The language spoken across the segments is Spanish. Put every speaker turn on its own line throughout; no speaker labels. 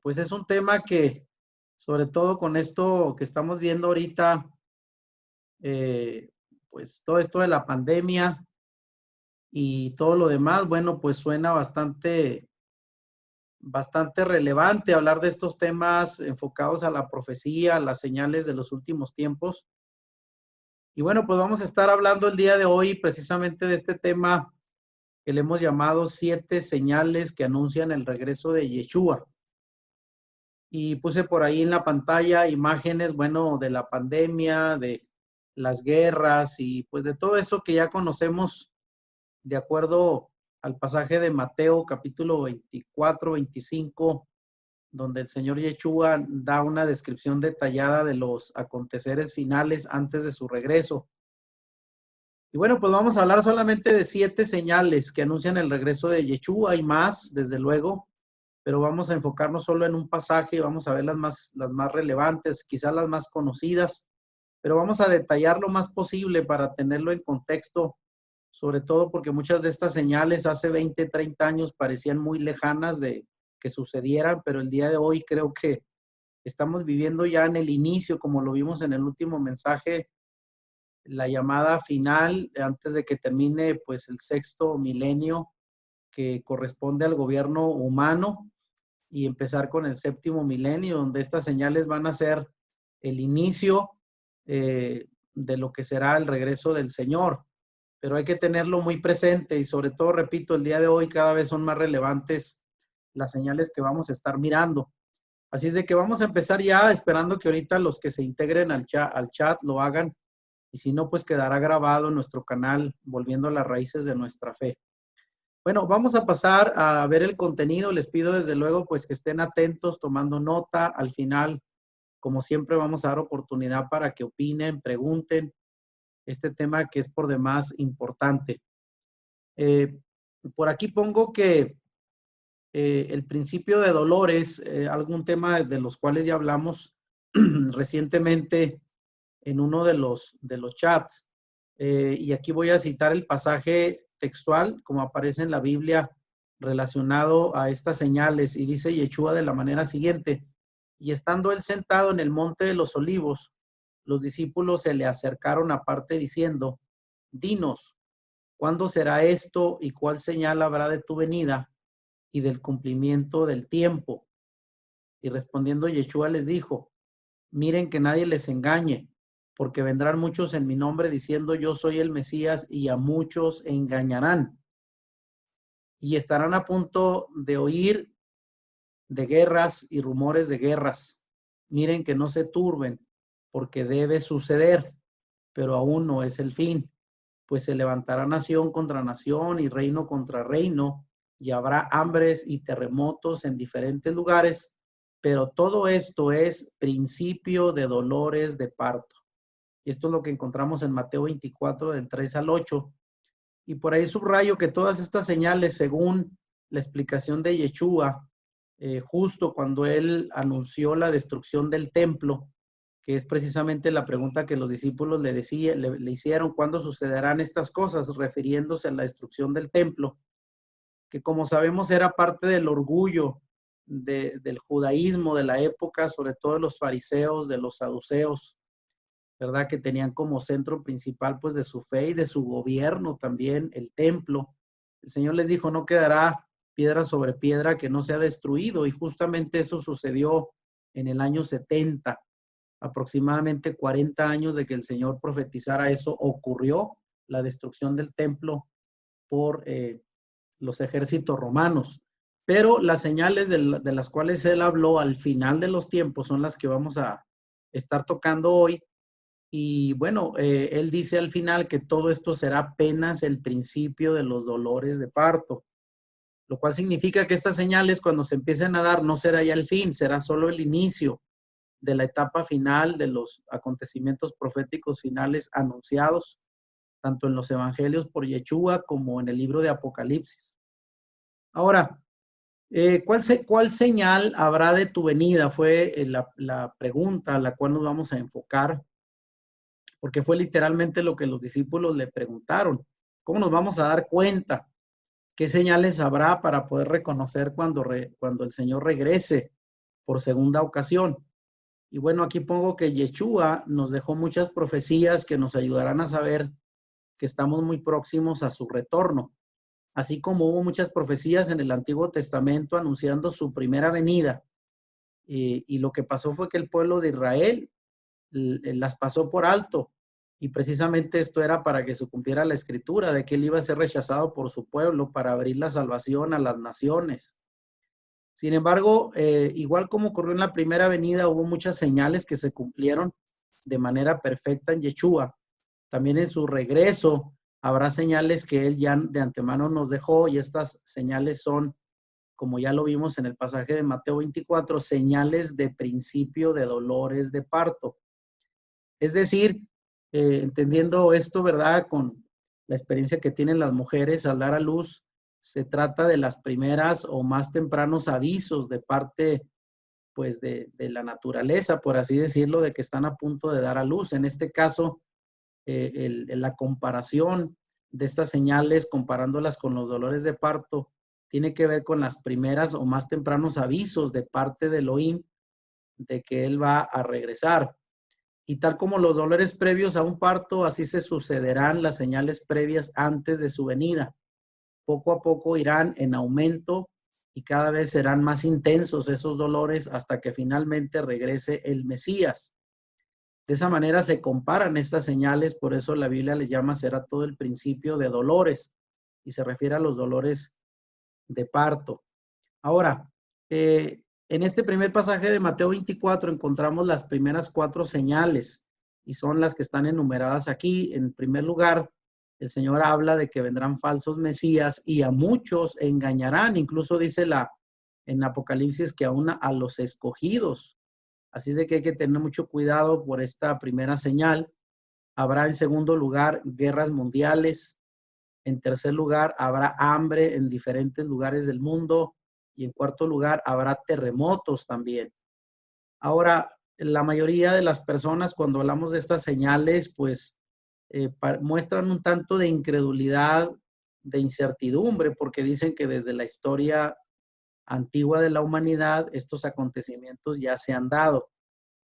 pues es un tema que, sobre todo con esto que estamos viendo ahorita, eh, pues todo esto de la pandemia y todo lo demás, bueno, pues suena bastante relevante hablar de estos temas enfocados a la profecía, a las señales de los últimos tiempos. Y bueno, pues vamos a estar hablando el día de hoy precisamente de este tema que le hemos llamado 7 señales que anuncian el regreso de Yeshua. Y puse por ahí en la pantalla imágenes, bueno, de la pandemia, de las guerras y pues de todo eso que ya conocemos de acuerdo al pasaje de Mateo capítulo 24, 25, donde el Señor Yeshua da una descripción detallada de los aconteceres finales antes de su regreso. Y bueno, pues vamos a hablar solamente de 7 señales que anuncian el regreso de Yeshua. Hay más, desde luego, pero vamos a enfocarnos solo en un pasaje y vamos a ver las más relevantes, quizás las más conocidas, pero vamos a detallar lo más posible para tenerlo en contexto, sobre todo porque muchas de estas señales hace 20, 30 años parecían muy lejanas de que sucedieran, pero el día de hoy creo que estamos viviendo ya en el inicio, como lo vimos en el último mensaje, la llamada final antes de que termine pues el sexto milenio que corresponde al gobierno humano y empezar con el séptimo milenio, donde estas señales van a ser el inicio de lo que será el regreso del Señor. Pero hay que tenerlo muy presente y sobre todo, repito, el día de hoy cada vez son más relevantes las señales que vamos a estar mirando. Así es de que vamos a empezar ya esperando que ahorita los que se integren al chat lo hagan y si no, pues quedará grabado en nuestro canal Volviendo a las Raíces de Nuestra Fe. Bueno, vamos a pasar a ver el contenido. Les pido desde luego pues que estén atentos, tomando nota. Al final, como siempre, vamos a dar oportunidad para que opinen, pregunten este tema que es por demás importante. Por aquí pongo que el principio de dolores, algún tema de los cuales ya hablamos recientemente en uno de los chats. Y aquí voy a citar el pasaje textual, como aparece en la Biblia, relacionado a estas señales. Y dice Yeshua de la manera siguiente: y estando él sentado en el monte de los olivos, los discípulos se le acercaron aparte diciendo: dinos, ¿cuándo será esto y cuál señal habrá de tu venida y del cumplimiento del tiempo? Y respondiendo Yeshua les dijo: miren que nadie les engañe, porque vendrán muchos en mi nombre diciendo yo soy el Mesías y a muchos engañarán. Y estarán a punto de oír de guerras y rumores de guerras. Miren que no se turben, porque debe suceder, pero aún no es el fin, pues se levantará nación contra nación y reino contra reino, y habrá hambres y terremotos en diferentes lugares, pero todo esto es principio de dolores de parto. Y esto es lo que encontramos en Mateo 24, del 3 al 8. Y por ahí subrayo que todas estas señales, según la explicación de Yeshua, justo cuando él anunció la destrucción del templo, que es precisamente la pregunta que los discípulos le hicieron: ¿cuándo sucederán estas cosas? Refiriéndose a la destrucción del templo, que como sabemos era parte del orgullo del judaísmo de la época, sobre todo de los fariseos, de los saduceos, ¿verdad? Que tenían como centro principal pues de su fe y de su gobierno también el templo. El Señor les dijo: no quedará piedra sobre piedra que no sea destruido, y justamente eso sucedió en el año 70, aproximadamente 40 años de que el Señor profetizara eso, ocurrió la destrucción del templo por los ejércitos romanos. Pero las señales de las cuales él habló al final de los tiempos son las que vamos a estar tocando hoy. Y bueno, él dice al final que todo esto será apenas el principio de los dolores de parto, lo cual significa que estas señales, cuando se empiecen a dar, no será ya el fin, será solo el inicio de la etapa final de los acontecimientos proféticos finales anunciados, tanto en los evangelios por Yeshua como en el libro de Apocalipsis. Ahora, ¿cuál señal habrá de tu venida? Fue la pregunta a la cual nos vamos a enfocar, porque fue literalmente lo que los discípulos le preguntaron. ¿Cómo nos vamos a dar cuenta? ¿Qué señales habrá para poder reconocer cuando el Señor regrese? por segunda ocasión. Y bueno, aquí pongo que Yeshua nos dejó muchas profecías que nos ayudarán a saber que estamos muy próximos a su retorno. Así como hubo muchas profecías en el Antiguo Testamento anunciando su primera venida. Y lo que pasó fue que el pueblo de Israel las pasó por alto. Y precisamente esto era para que se cumpliera la escritura de que él iba a ser rechazado por su pueblo para abrir la salvación a las naciones. Sin embargo, igual como ocurrió en la primera venida, hubo muchas señales que se cumplieron de manera perfecta en Yeshua. También en su regreso habrá señales que él ya de antemano nos dejó, y estas señales son, como ya lo vimos en el pasaje de Mateo 24, señales de principio de dolores de parto. Es decir, entendiendo esto, ¿verdad? Con la experiencia que tienen las mujeres al dar a luz, se trata de las primeras o más tempranos avisos de parte, pues, de la naturaleza, por así decirlo, de que están a punto de dar a luz. En este caso, la comparación de estas señales, comparándolas con los dolores de parto, tiene que ver con las primeras o más tempranos avisos de parte de Elohim de que él va a regresar. Y tal como los dolores previos a un parto, así se sucederán las señales previas antes de su venida. Poco a poco irán en aumento y cada vez serán más intensos esos dolores hasta que finalmente regrese el Mesías. De esa manera se comparan estas señales, por eso la Biblia les llama será todo el principio de dolores y se refiere a los dolores de parto. Ahora, en este primer pasaje de Mateo 24 encontramos las primeras 4 señales y son las que están enumeradas aquí. En primer lugar, el Señor habla de que vendrán falsos mesías y a muchos engañarán. Incluso dice en Apocalipsis que aún a los escogidos. Así es de que hay que tener mucho cuidado por esta primera señal. Habrá en segundo lugar guerras mundiales. En tercer lugar, habrá hambre en diferentes lugares del mundo. Y en cuarto lugar, habrá terremotos también. Ahora, la mayoría de las personas cuando hablamos de estas señales, pues muestran un tanto de incredulidad, de incertidumbre, porque dicen que desde la historia antigua de la humanidad estos acontecimientos ya se han dado.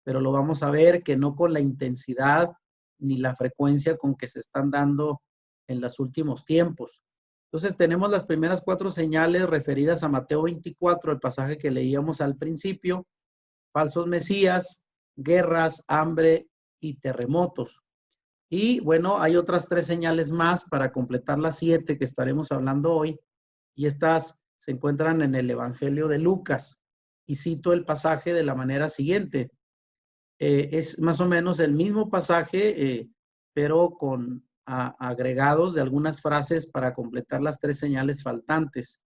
Pero lo vamos a ver que no con la intensidad ni la frecuencia con que se están dando en los últimos tiempos. Entonces tenemos las primeras 4 señales referidas a Mateo 24, el pasaje que leíamos al principio: falsos mesías, guerras, hambre y terremotos. Y bueno, hay otras 3 señales más para completar las 7 que estaremos hablando hoy, y estas se encuentran en el Evangelio de Lucas. Y cito el pasaje de la manera siguiente. Es más o menos el mismo pasaje, pero con agregados de algunas frases para completar las 3 señales faltantes.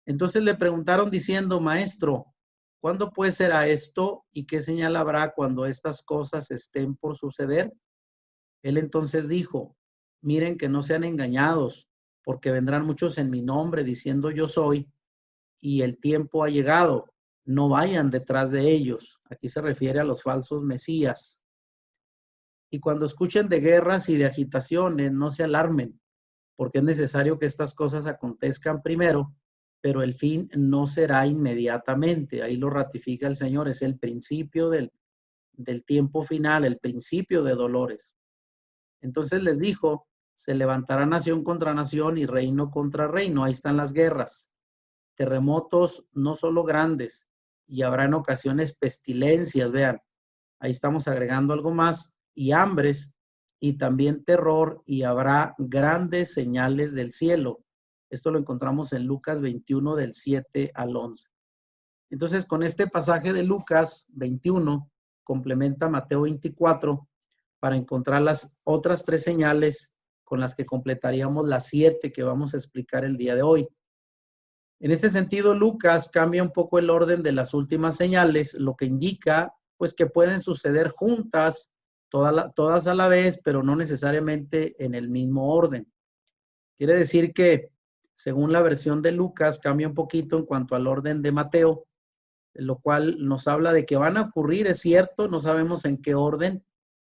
Entonces le preguntaron diciendo: Maestro, ¿cuándo pues será esto y qué señal habrá cuando estas cosas estén por suceder? Él entonces dijo: miren que no sean engañados, porque vendrán muchos en mi nombre diciendo yo soy, y el tiempo ha llegado. No vayan detrás de ellos. Aquí se refiere a los falsos mesías. Y cuando escuchen de guerras y de agitaciones, no se alarmen, porque es necesario que estas cosas acontezcan primero, pero el fin no será inmediatamente. Ahí lo ratifica el Señor, es el principio del tiempo final, el principio de dolores. Entonces les dijo: se levantará nación contra nación y reino contra reino. Ahí están las guerras. Terremotos no solo grandes, y habrá en ocasiones pestilencias, vean, ahí estamos agregando algo más, y hambres, y también terror, y habrá grandes señales del cielo. Esto lo encontramos en Lucas 21 del 7 al 11. Entonces, con este pasaje de Lucas 21, complementa Mateo 24 para encontrar las otras 3 señales con las que completaríamos las 7 que vamos a explicar el día de hoy. En este sentido, Lucas cambia un poco el orden de las últimas señales, lo que indica pues que pueden suceder juntas, todas a la vez, pero no necesariamente en el mismo orden. Quiere decir que, según la versión de Lucas, cambia un poquito en cuanto al orden de Mateo, lo cual nos habla de que van a ocurrir, es cierto, no sabemos en qué orden,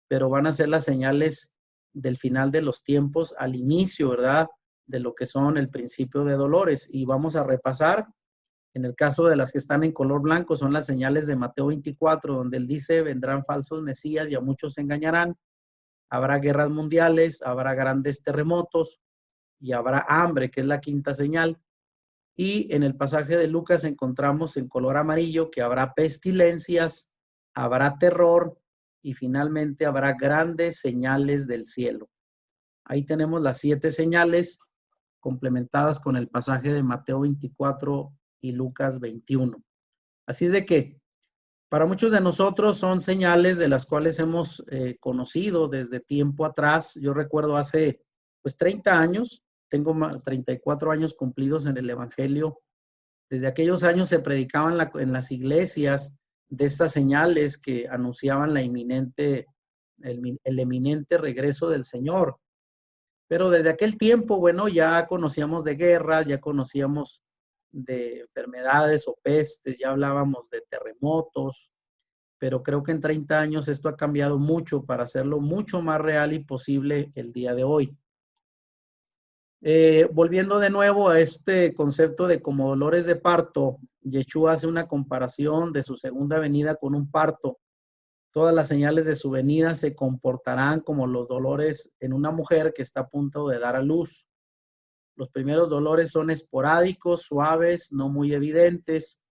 pero van a ser las señales del final de los tiempos al inicio, ¿verdad?, de lo que son el principio de dolores. Y vamos a repasar En el caso de las que están en color blanco son las señales de Mateo 24, donde él dice, vendrán falsos mesías y a muchos se engañarán. Habrá guerras mundiales, habrá grandes terremotos y habrá hambre, que es la quinta señal. Y en el pasaje de Lucas encontramos en color amarillo que habrá pestilencias, habrá terror y finalmente habrá grandes señales del cielo. Ahí tenemos las 7 señales complementadas con el pasaje de Mateo 24 y Lucas 21. Así es de que para muchos de nosotros son señales de las cuales hemos conocido desde tiempo atrás. Yo recuerdo hace pues 30 años, tengo 34 años cumplidos en el Evangelio. Desde aquellos años se predicaban en las iglesias de estas señales que anunciaban el eminente regreso del Señor. Pero desde aquel tiempo, bueno, ya conocíamos de guerras, ya conocíamos de enfermedades o pestes, ya hablábamos de terremotos, pero creo que en 30 años esto ha cambiado mucho para hacerlo mucho más real y posible el día de hoy. Volviendo de nuevo a este concepto de como dolores de parto, Yeshua hace una comparación de su segunda venida con un parto. Todas las señales de su venida se comportarán como los dolores en una mujer que está a punto de dar a luz. Los primeros dolores son esporádicos, suaves, no muy evidentes,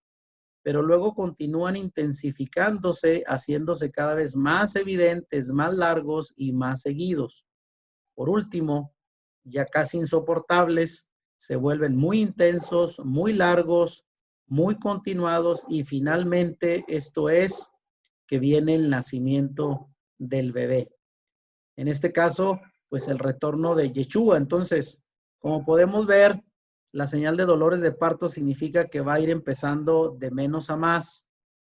pero luego continúan intensificándose, haciéndose cada vez más evidentes, más largos y más seguidos. Por último, ya casi insoportables, se vuelven muy intensos, muy largos, muy continuados y finalmente esto es que viene el nacimiento del bebé. En este caso, pues el retorno de Yeshua. Entonces, como podemos ver, la señal de dolores de parto significa que va a ir empezando de menos a más.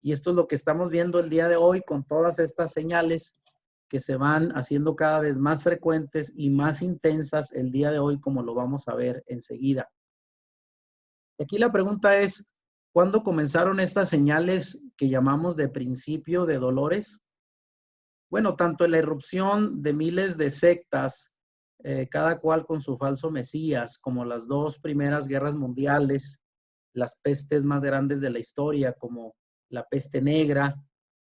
Y esto es lo que estamos viendo el día de hoy con todas estas señales que se van haciendo cada vez más frecuentes y más intensas el día de hoy, como lo vamos a ver enseguida. Aquí la pregunta es, ¿cuándo comenzaron estas señales que llamamos de principio de dolores? Bueno, tanto la irrupción de miles de sectas, cada cual con su falso mesías, como las 2 primeras guerras mundiales, las pestes más grandes de la historia, como la peste negra,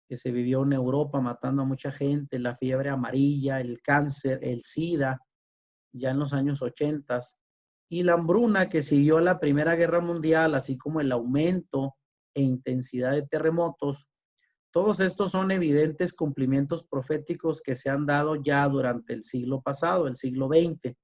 que se vivió en Europa matando a mucha gente, la fiebre amarilla, el cáncer, el SIDA, ya en los años 80, y la hambruna que siguió a la Primera Guerra Mundial, así como el aumento e intensidad de terremotos. Todos estos son evidentes cumplimientos proféticos que se han dado ya durante el siglo pasado, el siglo XX.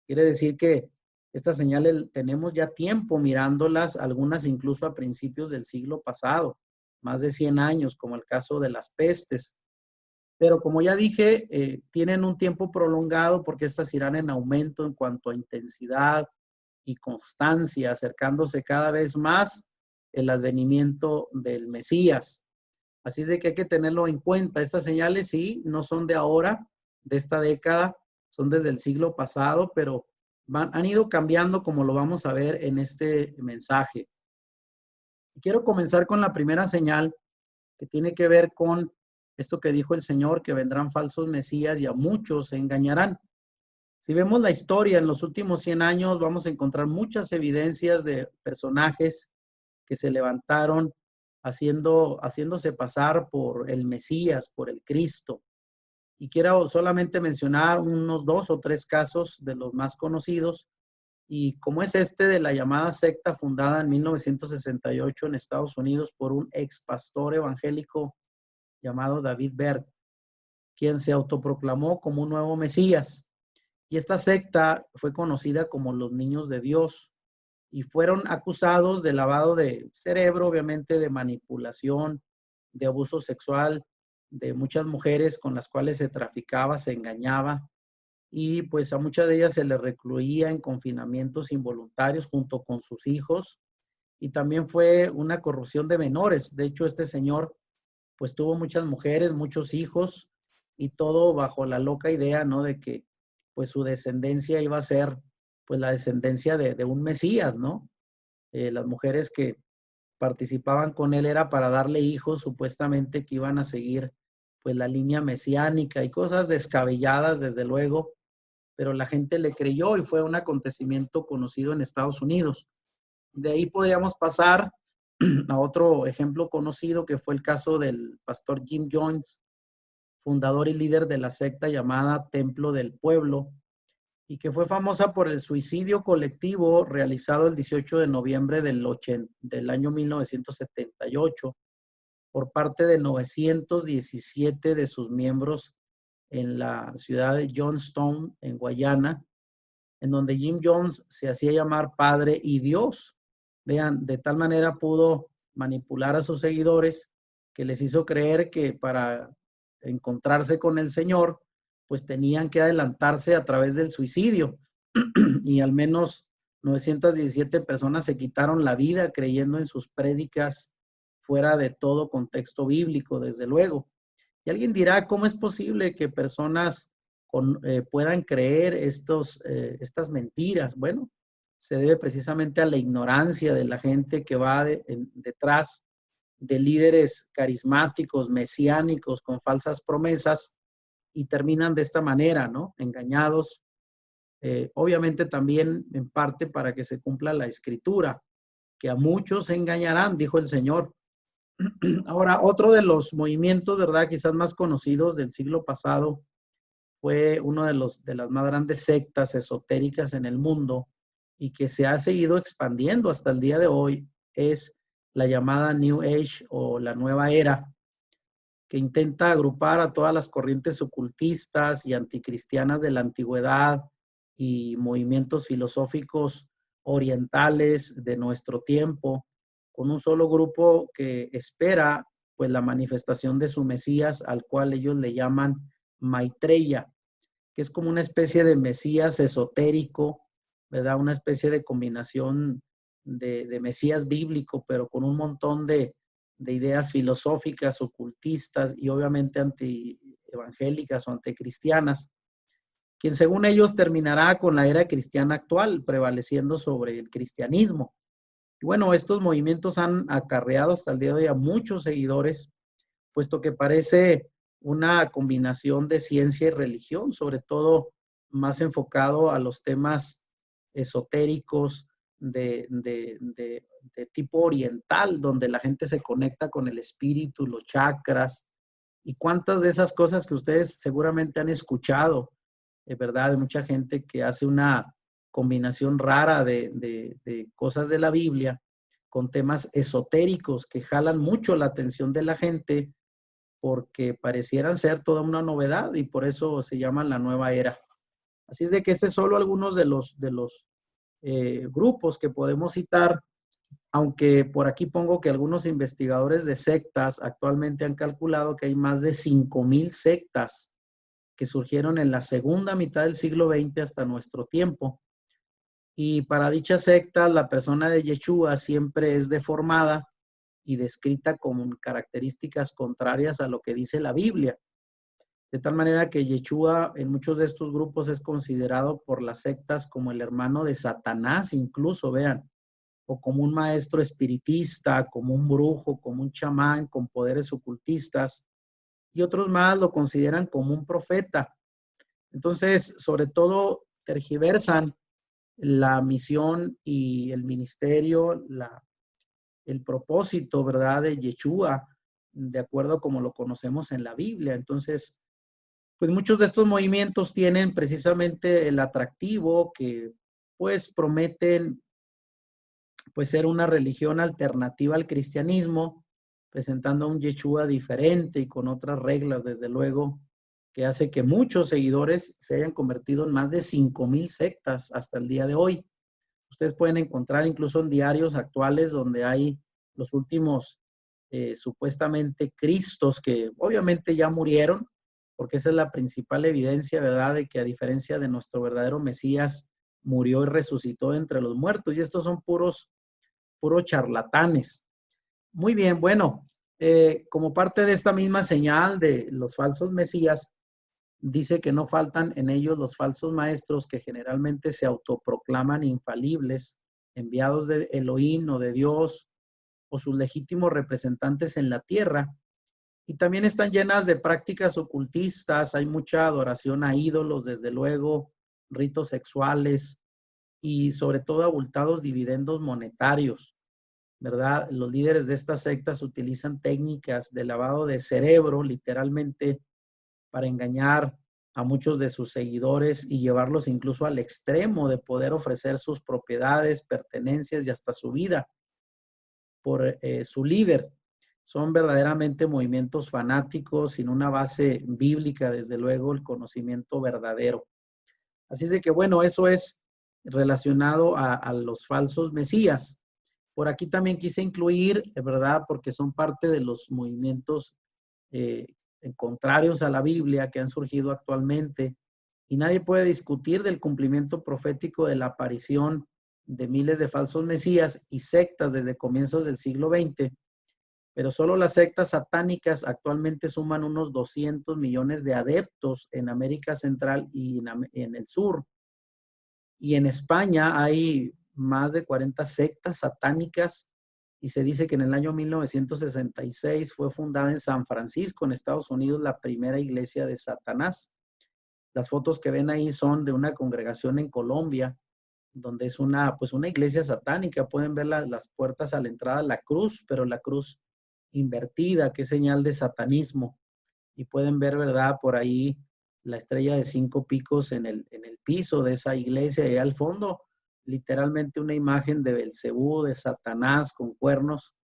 Quiere decir que estas señales tenemos ya tiempo mirándolas, algunas incluso a principios del siglo pasado, más de 100 años, como el caso de las pestes. Pero como ya dije, tienen un tiempo prolongado porque estas irán en aumento en cuanto a intensidad y constancia, acercándose cada vez más el advenimiento del Mesías. Así es de que hay que tenerlo en cuenta. Estas señales sí, no son de ahora, de esta década, son desde el siglo pasado, pero han ido cambiando como lo vamos a ver en este mensaje. Y quiero comenzar con la primera señal que tiene que ver con esto que dijo el Señor, que vendrán falsos mesías y a muchos se engañarán. Si vemos la historia en los últimos 100 años, vamos a encontrar muchas evidencias de personajes que se levantaron haciéndose pasar por el Mesías, por el Cristo. Y quiero solamente mencionar unos 2 o 3 casos de los más conocidos, y como es este de la llamada secta fundada en 1968 en Estados Unidos por un ex pastor evangélico llamado David Berg, quien se autoproclamó como un nuevo Mesías. Y esta secta fue conocida como los Niños de Dios y fueron acusados de lavado de cerebro, obviamente de manipulación, de abuso sexual de muchas mujeres con las cuales se traficaba, se engañaba, y pues a muchas de ellas se les recluía en confinamientos involuntarios junto con sus hijos, y también fue una corrupción de menores. De hecho, este señor pues tuvo muchas mujeres, muchos hijos, y todo bajo la loca idea, ¿no? De que pues su descendencia iba a ser pues la descendencia de un Mesías, ¿no? Las mujeres que participaban con él era para darle hijos supuestamente que iban a seguir pues la línea mesiánica y cosas descabelladas desde luego, pero la gente le creyó y fue un acontecimiento conocido en Estados Unidos. De ahí podríamos pasar a otro ejemplo conocido, que fue el caso del pastor Jim Jones, fundador y líder de la secta llamada Templo del Pueblo, y que fue famosa por el suicidio colectivo realizado el 18 de noviembre del año 1978 por parte de 917 de sus miembros en la ciudad de Johnstown, en Guayana, en donde Jim Jones se hacía llamar Padre y Dios. Vean, de tal manera pudo manipular a sus seguidores que les hizo creer que para encontrarse con el Señor, pues tenían que adelantarse a través del suicidio. Y al menos 917 personas se quitaron la vida creyendo en sus prédicas fuera de todo contexto bíblico, desde luego. Y alguien dirá, ¿cómo es posible que personas puedan creer estas mentiras? Bueno, se debe precisamente a la ignorancia de la gente que va detrás de líderes carismáticos, mesiánicos, con falsas promesas, y terminan de esta manera, ¿no? Engañados, obviamente también en parte para que se cumpla la escritura, que a muchos se engañarán, dijo el Señor. Ahora, otro de los movimientos, ¿verdad? Quizás más conocidos del siglo pasado fue uno de las más grandes sectas esotéricas en el mundo y que se ha seguido expandiendo hasta el día de hoy, es la llamada New Age o la Nueva Era, que intenta agrupar a todas las corrientes ocultistas y anticristianas de la antigüedad y movimientos filosóficos orientales de nuestro tiempo, con un solo grupo que espera pues la manifestación de su Mesías, al cual ellos le llaman Maitreya, que es como una especie de Mesías esotérico, ¿verdad? Una especie de combinación de Mesías bíblico, pero con un montón de ideas filosóficas, ocultistas y obviamente antievangélicas o anticristianas, quien según ellos terminará con la era cristiana actual, prevaleciendo sobre el cristianismo. Y bueno, estos movimientos han acarreado hasta el día de hoy a muchos seguidores, puesto que parece una combinación de ciencia y religión, sobre todo más enfocado a los temas esotéricos de tipo oriental, donde la gente se conecta con el espíritu, los chakras, y cuántas de esas cosas que ustedes seguramente han escuchado, ¿verdad? De mucha gente que hace una combinación rara de cosas de la Biblia con temas esotéricos que jalan mucho la atención de la gente porque parecieran ser toda una novedad y por eso se llaman la nueva era. Así es de que este es solo algunos de los grupos que podemos citar, aunque por aquí pongo que algunos investigadores de sectas actualmente han calculado que hay más de 5,000 sectas que surgieron en la segunda mitad del siglo XX hasta nuestro tiempo. Y para dicha secta, la persona de Yeshua siempre es deformada y descrita con características contrarias a lo que dice la Biblia. De tal manera que Yeshua en muchos de estos grupos es considerado por las sectas como el hermano de Satanás, incluso, vean, o como un maestro espiritista, como un brujo, como un chamán con poderes ocultistas, y otros más lo consideran como un profeta. Entonces, sobre todo, tergiversan la misión y el ministerio, el propósito, ¿verdad?, de Yeshua, de acuerdo a como lo conocemos en la Biblia. Entonces, pues muchos de estos movimientos tienen precisamente el atractivo que, pues, prometen, pues, ser una religión alternativa al cristianismo, presentando a un Yeshua diferente y con otras reglas, desde luego, que hace que muchos seguidores se hayan convertido en más de 5,000 sectas hasta el día de hoy. Ustedes pueden encontrar incluso en diarios actuales donde hay los últimos supuestamente Cristos que obviamente ya murieron, porque esa es la principal evidencia, ¿verdad?, de que a diferencia de nuestro verdadero Mesías, murió y resucitó entre los muertos. Y estos son puros charlatanes. Muy bien, bueno, como parte de esta misma señal de los falsos Mesías, dice que no faltan en ellos los falsos maestros que generalmente se autoproclaman infalibles, enviados de Elohim o de Dios o sus legítimos representantes en la tierra. Y también están llenas de prácticas ocultistas, hay mucha adoración a ídolos, desde luego, ritos sexuales y sobre todo abultados dividendos monetarios, ¿verdad? Los líderes de estas sectas utilizan técnicas de lavado de cerebro, literalmente, para engañar a muchos de sus seguidores y llevarlos incluso al extremo de poder ofrecer sus propiedades, pertenencias y hasta su vida por su líder. Son verdaderamente movimientos fanáticos sin una base bíblica, desde luego, el conocimiento verdadero. Así es de que, bueno, eso es relacionado a los falsos mesías. Por aquí también quise incluir, ¿verdad? Porque son parte de los movimientos contrarios a la Biblia que han surgido actualmente. Y nadie puede discutir del cumplimiento profético de la aparición de miles de falsos mesías y sectas desde comienzos del siglo XX. Pero solo las sectas satánicas actualmente suman unos 200 millones de adeptos en América Central y en el sur. Y en España hay más de 40 sectas satánicas y se dice que en el año 1966 fue fundada en San Francisco, en Estados Unidos, la primera iglesia de Satanás. Las fotos que ven ahí son de una congregación en Colombia, donde es una iglesia satánica. Pueden ver las puertas a la entrada, la cruz, pero la cruz invertida, que es señal de satanismo. Y pueden ver, ¿verdad? Por ahí la estrella de 5 picos en el piso de esa iglesia y al fondo, literalmente una imagen de Belcebú, de Satanás con cuernos.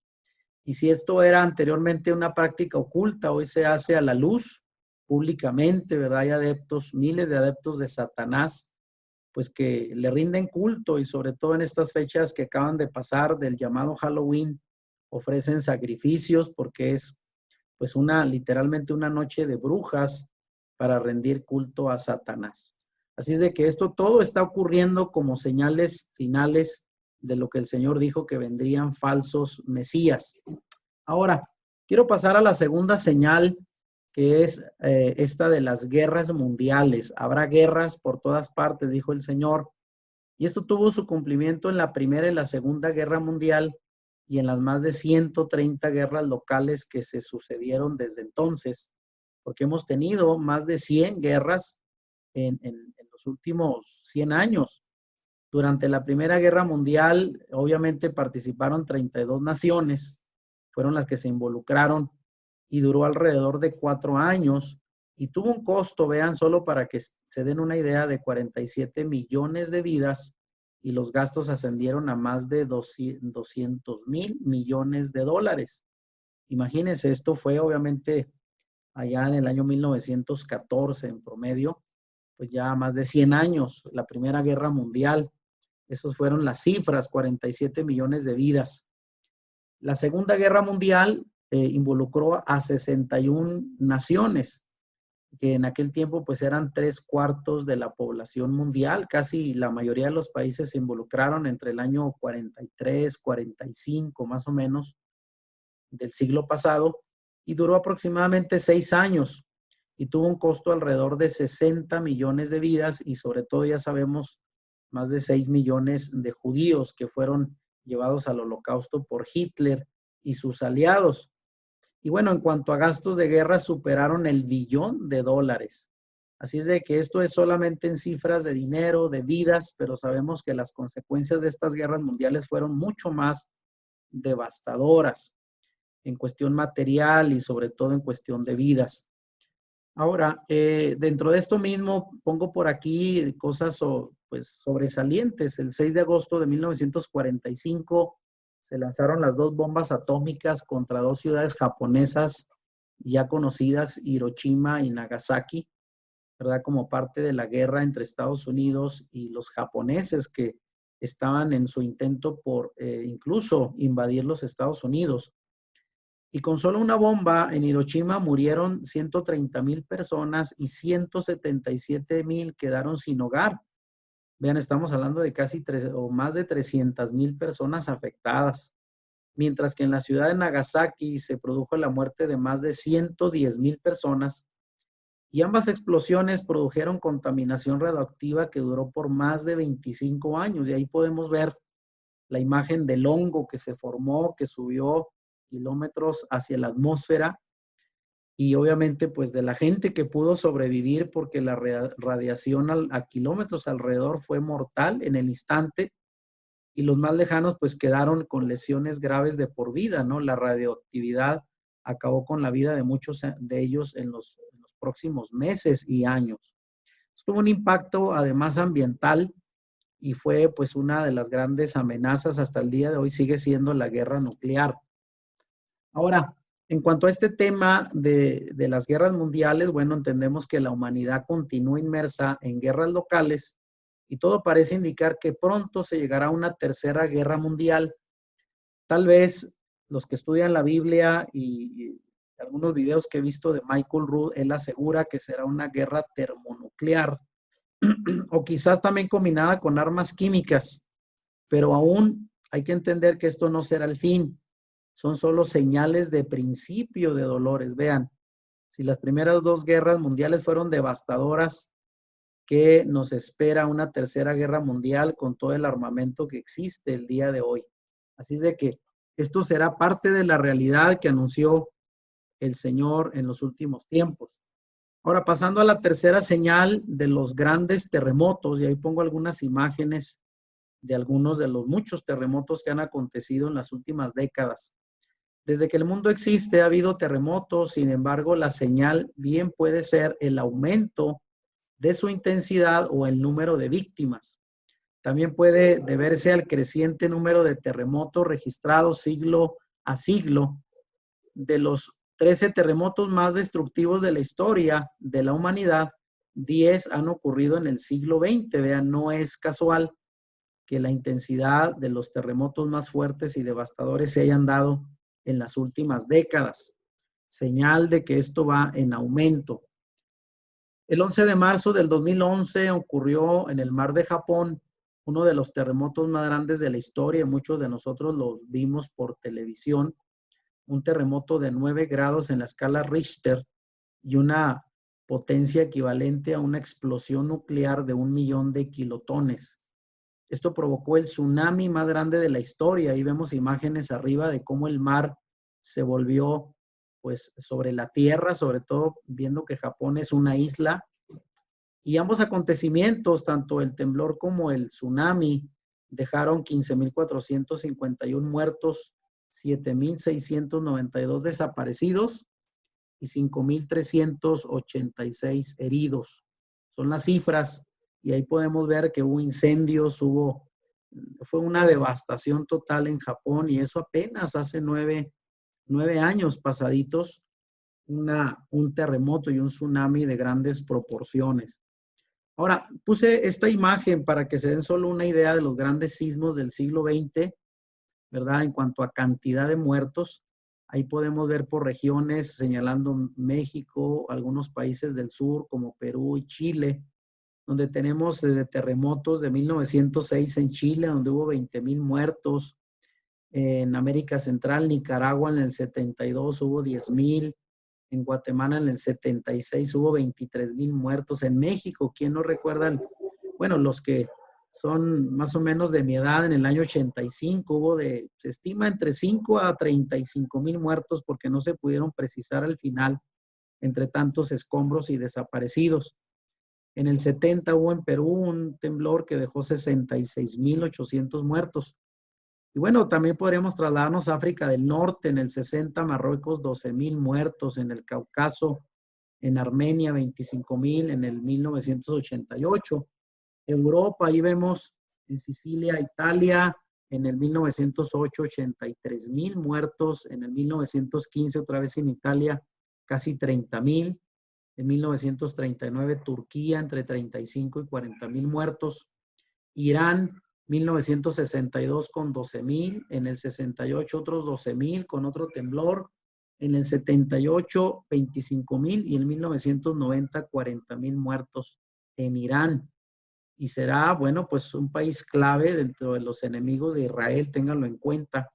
Y si esto era anteriormente una práctica oculta, hoy se hace a la luz públicamente, ¿verdad? Hay adeptos, miles de adeptos de Satanás, pues que le rinden culto y sobre todo en estas fechas que acaban de pasar del llamado Halloween, ofrecen sacrificios porque es pues literalmente una noche de brujas para rendir culto a Satanás. Así es de que esto todo está ocurriendo como señales finales de lo que el Señor dijo que vendrían falsos mesías. Ahora, quiero pasar a la segunda señal, que es esta de las guerras mundiales. Habrá guerras por todas partes, dijo el Señor. Y esto tuvo su cumplimiento en la Primera y la Segunda Guerra Mundial y en las más de 130 guerras locales que se sucedieron desde entonces, porque hemos tenido más de 100 guerras en los últimos 100 años. Durante la Primera Guerra Mundial, obviamente participaron 32 naciones, fueron las que se involucraron y duró alrededor de 4 años y tuvo un costo, vean, solo para que se den una idea, de 47 millones de vidas y los gastos ascendieron a más de 200,000 millones de dólares. Imagínense, esto fue obviamente allá en el año 1914 en promedio, pues ya más de 100 años, la Primera Guerra Mundial. Esas fueron las cifras, 47 millones de vidas. La Segunda Guerra Mundial involucró a 61 naciones, que en aquel tiempo pues eran 3/4 de la población mundial. Casi la mayoría de los países se involucraron entre el año 43, 45 más o menos del siglo pasado y duró aproximadamente 6 años y tuvo un costo alrededor de 60 millones de vidas y sobre todo ya sabemos más de 6 millones de judíos que fueron llevados al holocausto por Hitler y sus aliados. Y bueno, en cuanto a gastos de guerra, superaron el billón de dólares. Así es de que esto es solamente en cifras de dinero, de vidas, pero sabemos que las consecuencias de estas guerras mundiales fueron mucho más devastadoras en cuestión material y sobre todo en cuestión de vidas. Ahora, dentro de esto mismo, pongo por aquí cosas pues, sobresalientes. El 6 de agosto de 1945 se lanzaron las 2 bombas atómicas contra 2 ciudades japonesas ya conocidas, Hiroshima y Nagasaki, ¿verdad? Como parte de la guerra entre Estados Unidos y los japoneses que estaban en su intento por incluso invadir los Estados Unidos. Y con solo una bomba en Hiroshima murieron 130,000 personas y 177,000 quedaron sin hogar. Vean, estamos hablando de casi más de 300,000 personas afectadas. Mientras que en la ciudad de Nagasaki se produjo la muerte de más de 110,000 personas y ambas explosiones produjeron contaminación radioactiva que duró por más de 25 años. Y ahí podemos ver la imagen del hongo que se formó, que subió kilómetros hacia la atmósfera y obviamente pues de la gente que pudo sobrevivir porque la radiación a kilómetros alrededor fue mortal en el instante, y los más lejanos pues quedaron con lesiones graves de por vida, ¿no? La radioactividad acabó con la vida de muchos de ellos en los próximos meses y años. Tuvo un impacto además ambiental y fue pues una de las grandes amenazas hasta el día de hoy, sigue siendo la guerra nuclear. Ahora, en cuanto a este tema de las guerras mundiales, bueno, entendemos que la humanidad continúa inmersa en guerras locales y todo parece indicar que pronto se llegará a una tercera guerra mundial. Tal vez los que estudian la Biblia y algunos videos que he visto de Michael Rood, él asegura que será una guerra termonuclear o quizás también combinada con armas químicas, pero aún hay que entender que esto no será el fin. Son solo señales de principio de dolores. Vean, si las primeras dos guerras mundiales fueron devastadoras, ¿qué nos espera una tercera guerra mundial con todo el armamento que existe el día de hoy? Así es de que esto será parte de la realidad que anunció el Señor en los últimos tiempos. Ahora, pasando a la tercera señal de los grandes terremotos, y ahí pongo algunas imágenes de algunos de los muchos terremotos que han acontecido en las últimas décadas. Desde que el mundo existe ha habido terremotos, sin embargo, la señal bien puede ser el aumento de su intensidad o el número de víctimas. También puede deberse al creciente número de terremotos registrados siglo a siglo. De los 13 terremotos más destructivos de la historia de la humanidad, 10 han ocurrido en el siglo XX. Vean, no es casual que la intensidad de los terremotos más fuertes y devastadores se hayan dado en las últimas décadas. Señal de que esto va en aumento. El 11 de marzo del 2011 ocurrió en el mar de Japón uno de los terremotos más grandes de la historia. Muchos de nosotros los vimos por televisión. Un terremoto de 9 grados en la escala Richter y una potencia equivalente a una explosión nuclear de 1.000.000 de kilotones. Esto provocó el tsunami más grande de la historia. Ahí vemos imágenes arriba de cómo el mar se volvió pues sobre la tierra, sobre todo viendo que Japón es una isla. Y ambos acontecimientos, tanto el temblor como el tsunami, dejaron 15.451 muertos, 7.692 desaparecidos y 5.386 heridos. Son las cifras y ahí podemos ver que hubo incendios, fue una devastación total en Japón y eso apenas hace 9 años pasaditos, un terremoto y un tsunami de grandes proporciones. Ahora, puse esta imagen para que se den solo una idea de los grandes sismos del siglo XX, ¿verdad? En cuanto a cantidad de muertos, ahí podemos ver por regiones, señalando México, algunos países del sur como Perú y Chile, donde tenemos terremotos de 1906 en Chile, donde hubo 20.000 muertos. En América Central, Nicaragua en el 72 hubo 10.000. En Guatemala en el 76 hubo 23.000 muertos. En México, ¿quién no recuerda? Bueno, los que son más o menos de mi edad, en el año 85 se estima entre 5 a 35.000 muertos porque no se pudieron precisar al final entre tantos escombros y desaparecidos. En el 70 hubo en Perú un temblor que dejó 66.800 muertos. Y bueno, también podríamos trasladarnos a África del Norte, en el 60, Marruecos, 12.000 muertos, en el Cáucaso, en Armenia, 25.000, en el 1988. Europa, ahí vemos en Sicilia, Italia, en el 1908, 83.000 muertos, en el 1915, otra vez en Italia, casi 30.000, en 1939, Turquía, entre 35 y 40.000 muertos, Irán, 1962 con 12.000, en el 68 otros 12.000 con otro temblor, en el 78 25.000 y en 1990 40.000 muertos en Irán. Y será, bueno, pues un país clave dentro de los enemigos de Israel, ténganlo en cuenta.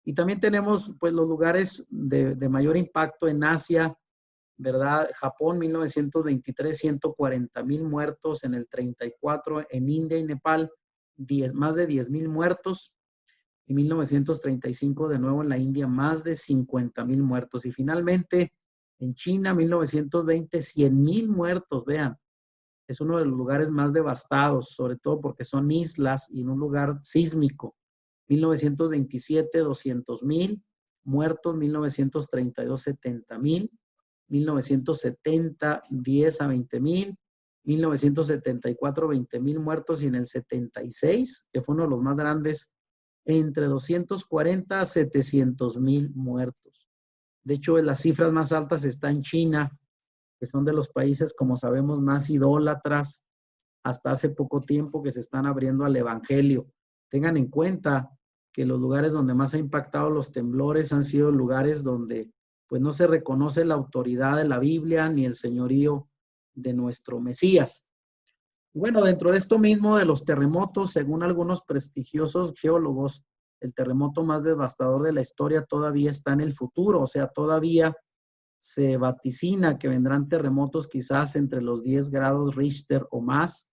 Y también tenemos pues los lugares de mayor impacto en Asia, ¿verdad? Japón, 1923, 140.000 muertos, en el 34 en India y Nepal, más de 10.000 muertos, y 1935 de nuevo en la India, más de 50.000 muertos. Y finalmente, En China, 1920, 100,000 muertos, vean. Es uno de los lugares más devastados, sobre todo porque son islas y en un lugar sísmico. 1927, 200,000 muertos. 1932, 70,000. 1970, 10 a 20,000. 1974, 20,000 muertos. Y en el 76, que fue uno de los más grandes, entre 240 a 700,000 muertos. De hecho, las cifras más altas están en China, que son de los países, como sabemos, más idólatras hasta hace poco tiempo, que se están abriendo al evangelio. Tengan en cuenta que los lugares donde más ha impactado los temblores han sido lugares donde pues no se reconoce la autoridad de la Biblia ni el señorío de nuestro Mesías. Bueno, dentro de esto mismo de los terremotos, según algunos prestigiosos geólogos, el terremoto más devastador de la historia todavía está en el futuro, o sea, todavía se vaticina que vendrán terremotos quizás entre los 10 grados Richter o más.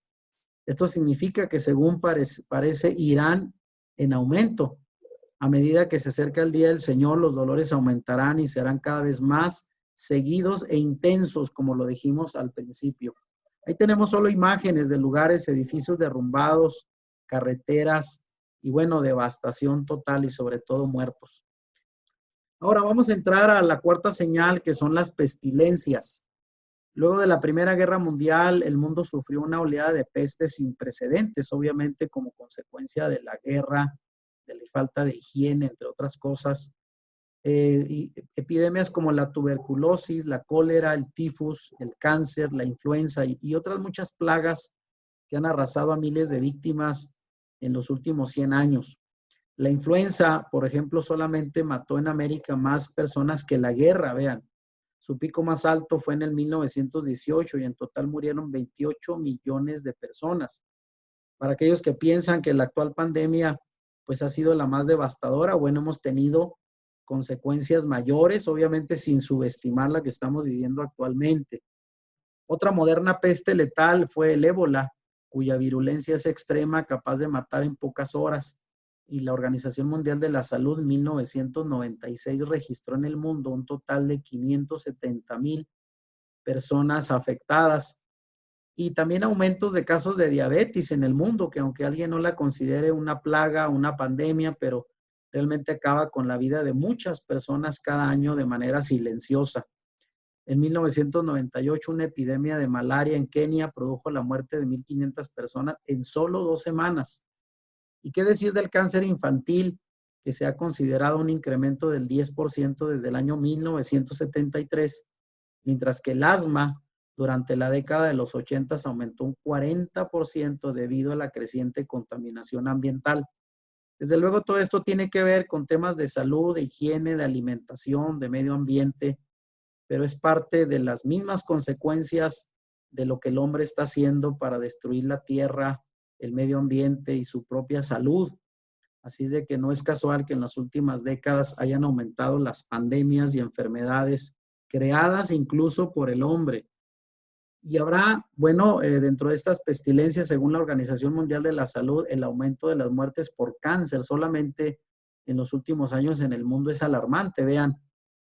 Esto significa que según parece irán en aumento. A medida que se acerca el día del Señor, los dolores aumentarán y serán cada vez más seguidos e intensos, como lo dijimos al principio. Ahí tenemos solo imágenes de lugares, edificios derrumbados, carreteras y bueno, devastación total y sobre todo muertos. Ahora vamos a entrar a la cuarta señal, que son las pestilencias. Luego de la Primera Guerra Mundial, el mundo sufrió una oleada de pestes sin precedentes, obviamente como consecuencia de la guerra, de la falta de higiene, entre otras cosas. Y epidemias como la tuberculosis, la cólera, el tifus, el cáncer, la influenza y otras muchas plagas que han arrasado a miles de víctimas en los últimos 100 años. La influenza, por ejemplo, solamente mató en América más personas que la guerra, vean. Su pico más alto fue en el 1918 y en total murieron 28 millones de personas. Para aquellos que piensan que la actual pandemia pues ha sido la más devastadora, bueno, hemos tenido consecuencias mayores, obviamente sin subestimar la que estamos viviendo actualmente. Otra moderna peste letal fue el ébola, cuya virulencia es extrema, capaz de matar en pocas horas. Y la Organización Mundial de la Salud en 1996 registró en el mundo un total de 570,000 personas afectadas. Y también aumentos de casos de diabetes en el mundo, que aunque alguien no la considere una plaga, una pandemia, pero realmente acaba con la vida de muchas personas cada año de manera silenciosa. En 1998, una epidemia de malaria en Kenia produjo la muerte de 1,500 personas en solo 2 semanas. ¿Y qué decir del cáncer infantil, que se ha considerado un incremento del 10% desde el año 1973, mientras que el asma durante la década de los 80 aumentó un 40% debido a la creciente contaminación ambiental? Desde luego, todo esto tiene que ver con temas de salud, de higiene, de alimentación, de medio ambiente, pero es parte de las mismas consecuencias de lo que el hombre está haciendo para destruir la tierra, el medio ambiente y su propia salud. Así es de que no es casual que en las últimas décadas hayan aumentado las pandemias y enfermedades creadas incluso por el hombre. Y habrá, bueno, dentro de estas pestilencias, según la Organización Mundial de la Salud, el aumento de las muertes por cáncer solamente en los últimos años en el mundo es alarmante. Vean,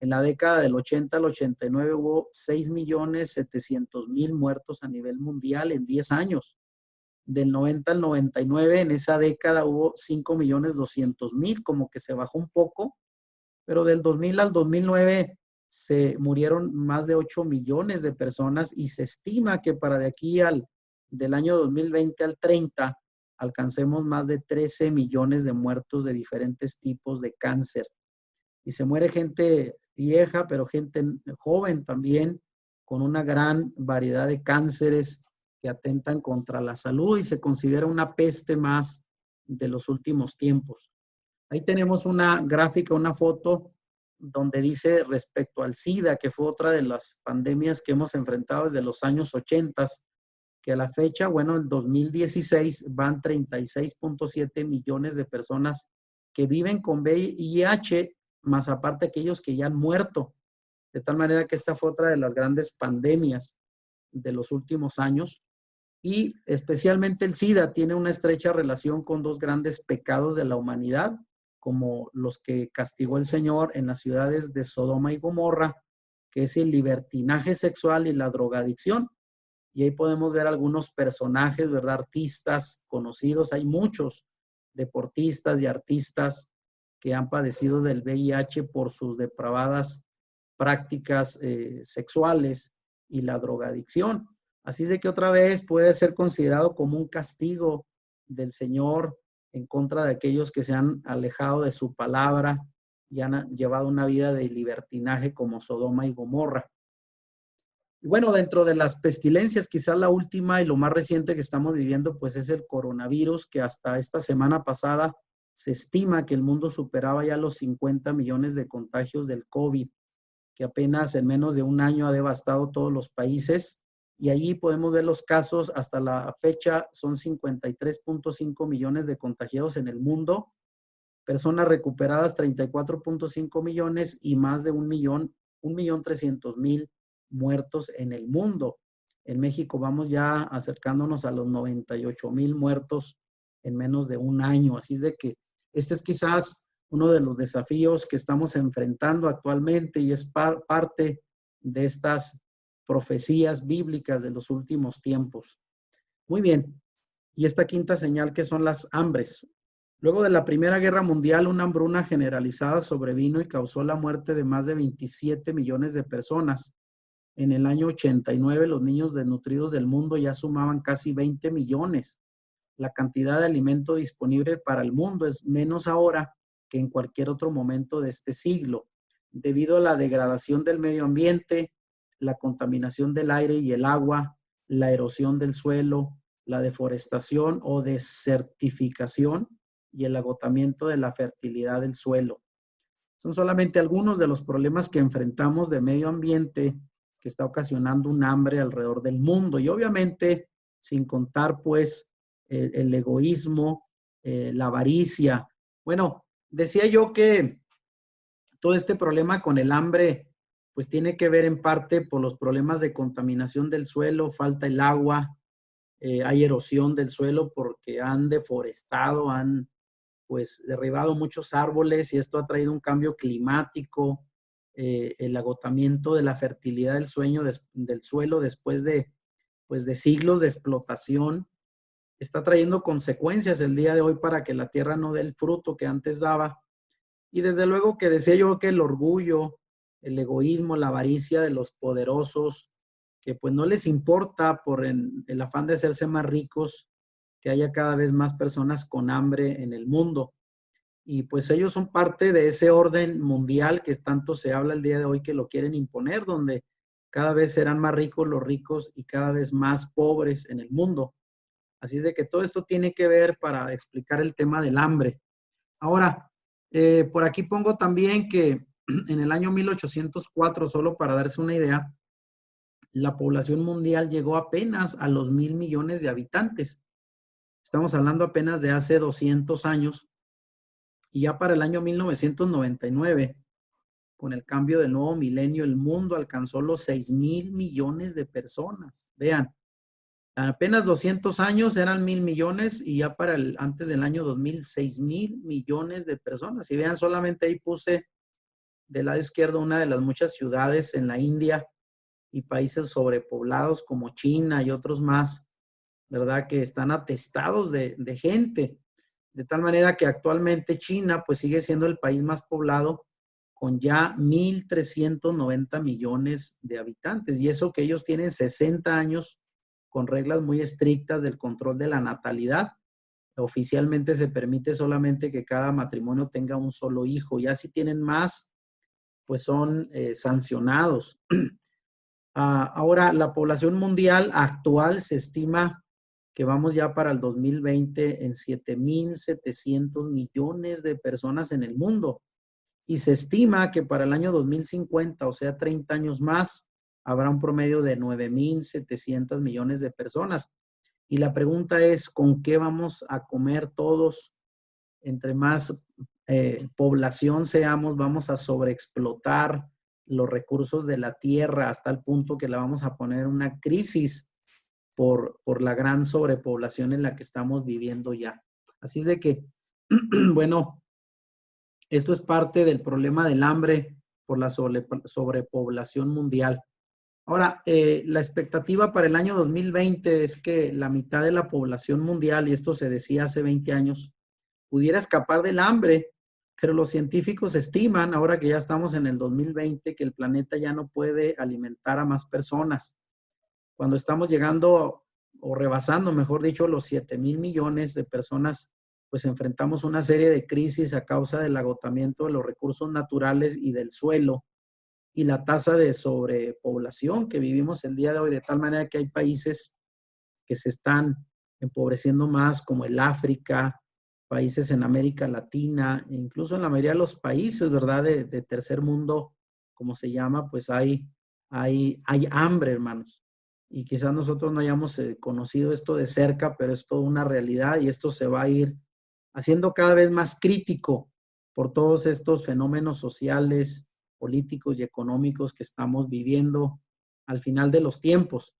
en la década del 80 al 89 hubo 6,700,000 muertos a nivel mundial en 10 años. Del 90 al 99, en esa década hubo 5,200,000, como que se bajó un poco, pero del 2000 al 2009 se murieron más de 8 millones de personas y se estima que para de aquí del año 2020 al 30 alcancemos más de 13 millones de muertos de diferentes tipos de cáncer. Y se muere gente vieja, pero gente joven también, con una gran variedad de cánceres que atentan contra la salud y se considera una peste más de los últimos tiempos. Ahí tenemos una gráfica, una foto donde dice respecto al SIDA, que fue otra de las pandemias que hemos enfrentado desde los años 80, que a la fecha, bueno, en 2016 van 36,7 millones de personas que viven con VIH, más aparte aquellos que ya han muerto. De tal manera que esta fue otra de las grandes pandemias de los últimos años. Y especialmente el SIDA tiene una estrecha relación con dos grandes pecados de la humanidad, como los que castigó el Señor en las ciudades de Sodoma y Gomorra, que es el libertinaje sexual y la drogadicción. Y ahí podemos ver algunos personajes, ¿verdad? Artistas conocidos. Hay muchos deportistas y artistas que han padecido del VIH por sus depravadas prácticas sexuales y la drogadicción. Así de que otra vez puede ser considerado como un castigo del Señor en contra de aquellos que se han alejado de su palabra y han llevado una vida de libertinaje como Sodoma y Gomorra. Y bueno, dentro de las pestilencias, quizás la última y lo más reciente que estamos viviendo, pues es el coronavirus, que hasta esta semana pasada se estima que el mundo superaba ya los 50 millones de contagios del COVID, que apenas en menos de un año ha devastado todos los países. Y allí podemos ver los casos, hasta la fecha son 53.5 millones de contagiados en el mundo, personas recuperadas 34.5 millones y más de 1.300.000 muertos en el mundo. En México vamos ya acercándonos a los 98,000 muertos en menos de un año. Así es de que este es quizás uno de los desafíos que estamos enfrentando actualmente y es parte de estas profecías bíblicas de los últimos tiempos. Muy bien. Y esta quinta señal, que son las hambres. Luego de la Primera Guerra Mundial, una hambruna generalizada sobrevino y causó la muerte de más de 27 millones de personas. En el año 89, los niños desnutridos del mundo ya sumaban casi 20 millones. La cantidad de alimento disponible para el mundo es menos ahora que en cualquier otro momento de este siglo, debido a la degradación del medio ambiente, la contaminación del aire y el agua, la erosión del suelo, la deforestación o desertificación y el agotamiento de la fertilidad del suelo. Son solamente algunos de los problemas que enfrentamos de medio ambiente que está ocasionando un hambre alrededor del mundo. Y obviamente, sin contar pues el egoísmo, la avaricia. Bueno, decía yo que todo este problema con el hambre pues tiene que ver en parte por los problemas de contaminación del suelo, falta el agua, hay erosión del suelo porque han deforestado, han pues derribado muchos árboles y esto ha traído un cambio climático, el agotamiento de la fertilidad del suelo después pues de siglos de explotación. Está trayendo consecuencias el día de hoy para que la tierra no dé el fruto que antes daba. Y desde luego que decía yo que el orgullo, el egoísmo, la avaricia de los poderosos, que pues no les importa por el afán de hacerse más ricos, que haya cada vez más personas con hambre en el mundo. Y pues ellos son parte de ese orden mundial que tanto se habla el día de hoy que lo quieren imponer, donde cada vez serán más ricos los ricos y cada vez más pobres en el mundo. Así es de que todo esto tiene que ver para explicar el tema del hambre. Ahora, por aquí pongo también que en el año 1804, solo para darse una idea, la población mundial llegó apenas a los 1,000 millones de habitantes. Estamos hablando apenas de hace 200 años. Y ya para el año 1999, con el cambio del nuevo milenio, el mundo alcanzó los 6,000 millones de personas. Vean, apenas 200 años eran 1,000 millones y ya para antes del año 2000, 6,000 millones de personas. Y vean, solamente ahí puse del lado izquierdo una de las muchas ciudades en la India y países sobrepoblados como China y otros más, ¿verdad? Que están atestados de gente. De tal manera que actualmente China pues sigue siendo el país más poblado con ya 1,390 millones de habitantes. Y eso que ellos tienen 60 años con reglas muy estrictas del control de la natalidad. Oficialmente se permite solamente que cada matrimonio tenga un solo hijo. Ya si tienen más, pues son sancionados. Ahora, la población mundial actual se estima que vamos ya para el 2020 en 7,700 millones de personas en el mundo. Y se estima que para el año 2050, o sea, 30 años más, habrá un promedio de 9,700 millones de personas. Y la pregunta es, ¿con qué vamos a comer todos? Entre más población seamos, vamos a sobreexplotar los recursos de la tierra hasta el punto que la vamos a poner en una crisis por la gran sobrepoblación en la que estamos viviendo ya. Así es de que, bueno, esto es parte del problema del hambre por la sobrepoblación mundial. Ahora, la expectativa para el año 2020 es que la mitad de la población mundial, y esto se decía hace 20 años, pudiera escapar del hambre, pero los científicos estiman, ahora que ya estamos en el 2020, que el planeta ya no puede alimentar a más personas. Cuando estamos llegando o rebasando, mejor dicho, los 7,000 millones de personas, pues enfrentamos una serie de crisis a causa del agotamiento de los recursos naturales y del suelo y la tasa de sobrepoblación que vivimos el día de hoy, de tal manera que hay países que se están empobreciendo más, como el África, países en América Latina, e incluso en la mayoría de los países, ¿verdad? De tercer mundo, como se llama, pues hay hambre, hermanos. Y quizás nosotros no hayamos conocido esto de cerca, pero es toda una realidad y esto se va a ir haciendo cada vez más crítico por todos estos fenómenos sociales, políticos y económicos que estamos viviendo al final de los tiempos.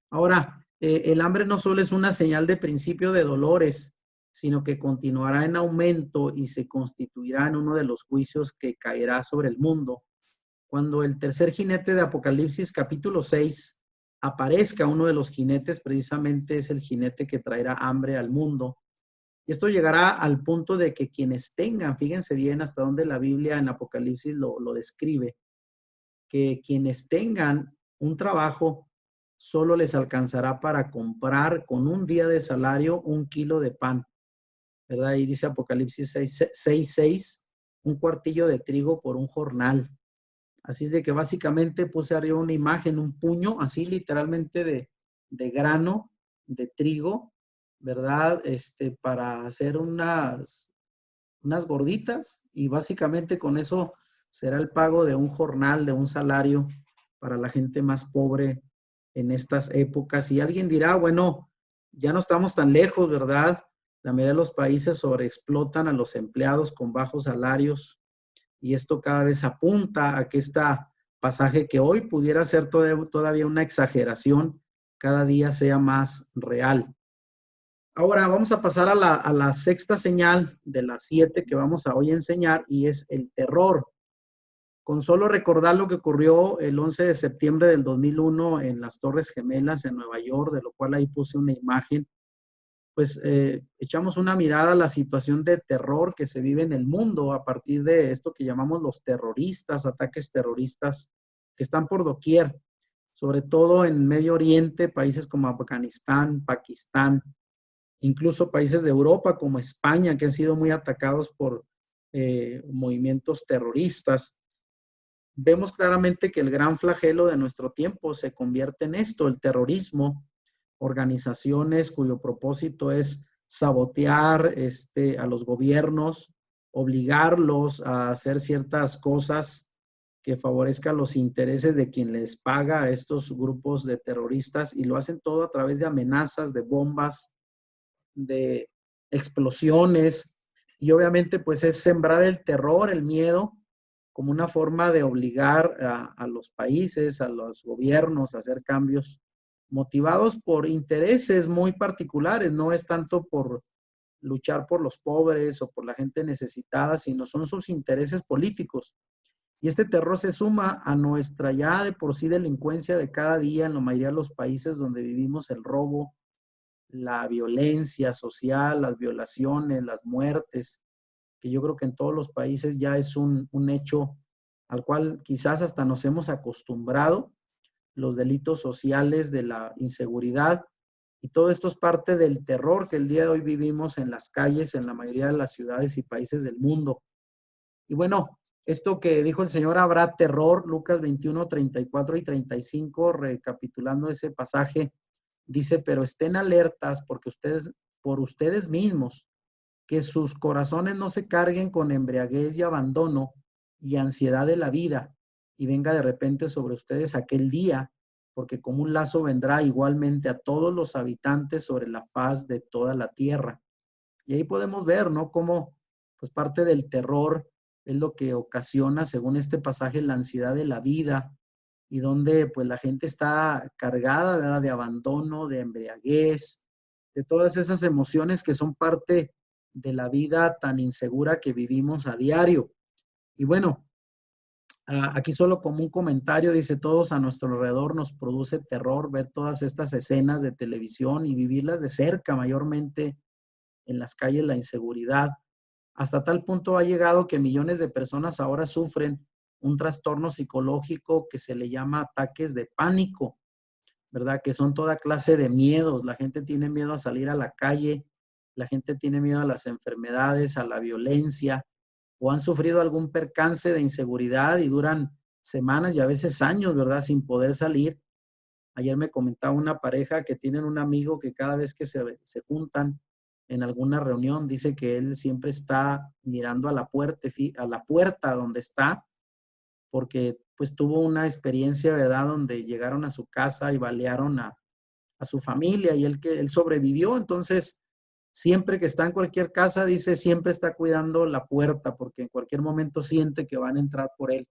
Ahora, el hambre no solo es una señal de principio de dolores, sino que continuará en aumento y se constituirá en uno de los juicios que caerá sobre el mundo. Cuando el tercer jinete de Apocalipsis, capítulo 6, aparezca, uno de los jinetes precisamente es el jinete que traerá hambre al mundo. Y esto llegará al punto de que quienes tengan, fíjense bien hasta dónde la Biblia en Apocalipsis lo describe, que quienes tengan un trabajo solo les alcanzará para comprar con un día de salario 1 kilo de pan, ¿verdad? Y dice Apocalipsis 6:6, un cuartillo de trigo por un jornal. Así es de que básicamente puse arriba una imagen, un puño, así literalmente de grano, de trigo, ¿verdad? Para hacer unas gorditas y básicamente con eso será el pago de un jornal, de un salario para la gente más pobre en estas épocas. Y alguien dirá, bueno, ya no estamos tan lejos, ¿verdad? La mayoría de los países sobreexplotan a los empleados con bajos salarios y esto cada vez apunta a que este pasaje que hoy pudiera ser todavía una exageración, cada día sea más real. Ahora vamos a pasar a la sexta señal de las 7 que vamos a hoy enseñar y es el terror. Con solo recordar lo que ocurrió el 11 de septiembre del 2001 en las Torres Gemelas en Nueva York, de lo cual ahí puse una imagen, pues echamos una mirada a la situación de terror que se vive en el mundo a partir de esto que llamamos los terroristas, ataques terroristas que están por doquier, sobre todo en Medio Oriente, países como Afganistán, Pakistán, incluso países de Europa como España, que han sido muy atacados por movimientos terroristas. Vemos claramente que el gran flagelo de nuestro tiempo se convierte en esto, el terrorismo, organizaciones cuyo propósito es sabotear a los gobiernos, obligarlos a hacer ciertas cosas que favorezcan los intereses de quien les paga a estos grupos de terroristas y lo hacen todo a través de amenazas, de bombas, de explosiones y obviamente pues es sembrar el terror, el miedo como una forma de obligar a los países, a los gobiernos a hacer cambios motivados por intereses muy particulares, no es tanto por luchar por los pobres o por la gente necesitada, sino son sus intereses políticos. Y este terror se suma a nuestra ya de por sí delincuencia de cada día en la mayoría de los países donde vivimos, el robo, la violencia social, las violaciones, las muertes, que yo creo que en todos los países ya es un hecho al cual quizás hasta nos hemos acostumbrado, los delitos sociales de la inseguridad, y todo esto es parte del terror que el día de hoy vivimos en las calles, en la mayoría de las ciudades y países del mundo. Y bueno, esto que dijo el Señor, habrá terror, Lucas 21, 34 y 35, recapitulando ese pasaje, dice, pero estén alertas porque por ustedes mismos, que sus corazones no se carguen con embriaguez y abandono y ansiedad de la vida, y venga de repente sobre ustedes aquel día, porque como un lazo vendrá igualmente a todos los habitantes sobre la faz de toda la tierra. Y ahí podemos ver, ¿no? Cómo, pues parte del terror es lo que ocasiona, según este pasaje, la ansiedad de la vida, y donde pues la gente está cargada, ¿verdad? De abandono, de embriaguez, de todas esas emociones que son parte de la vida tan insegura que vivimos a diario. Y bueno, Aquí solo como un comentario, dice, todos a nuestro alrededor nos produce terror ver todas estas escenas de televisión y vivirlas de cerca, mayormente en las calles, la inseguridad. Hasta tal punto ha llegado que millones de personas ahora sufren un trastorno psicológico que se le llama ataques de pánico, ¿verdad? Que son toda clase de miedos. La gente tiene miedo a salir a la calle, la gente tiene miedo a las enfermedades, a la violencia, o han sufrido algún percance de inseguridad y duran semanas y a veces años, ¿verdad? Sin poder salir. Ayer me comentaba una pareja que tienen un amigo que cada vez que se juntan en alguna reunión, dice que él siempre está mirando a la puerta donde está, porque pues tuvo una experiencia, ¿verdad? Donde llegaron a su casa y balearon a su familia y él sobrevivió. Entonces, siempre que está en cualquier casa, dice, siempre está cuidando la puerta porque en cualquier momento siente que van a entrar por él.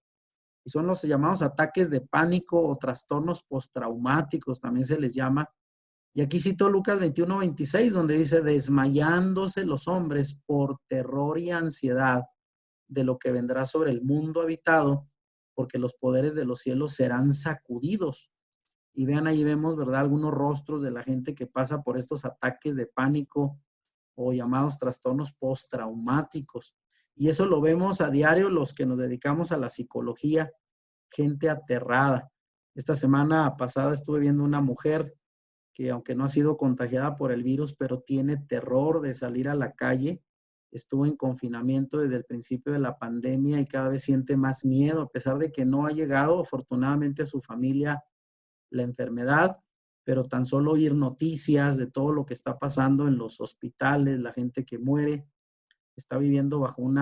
Y son los llamados ataques de pánico o trastornos postraumáticos, también se les llama. Y aquí cito Lucas 21:26, donde dice, desmayándose los hombres por terror y ansiedad de lo que vendrá sobre el mundo habitado, porque los poderes de los cielos serán sacudidos. Y vean, ahí vemos, ¿verdad? Algunos rostros de la gente que pasa por estos ataques de pánico o llamados trastornos postraumáticos. Y eso lo vemos a diario los que nos dedicamos a la psicología, gente aterrada. Esta semana pasada estuve viendo una mujer que aunque no ha sido contagiada por el virus, pero tiene terror de salir a la calle. Estuvo en confinamiento desde el principio de la pandemia y cada vez siente más miedo, a pesar de que no ha llegado afortunadamente a su familia la enfermedad, pero tan solo oír noticias de todo lo que está pasando en los hospitales, la gente que muere, está viviendo bajo un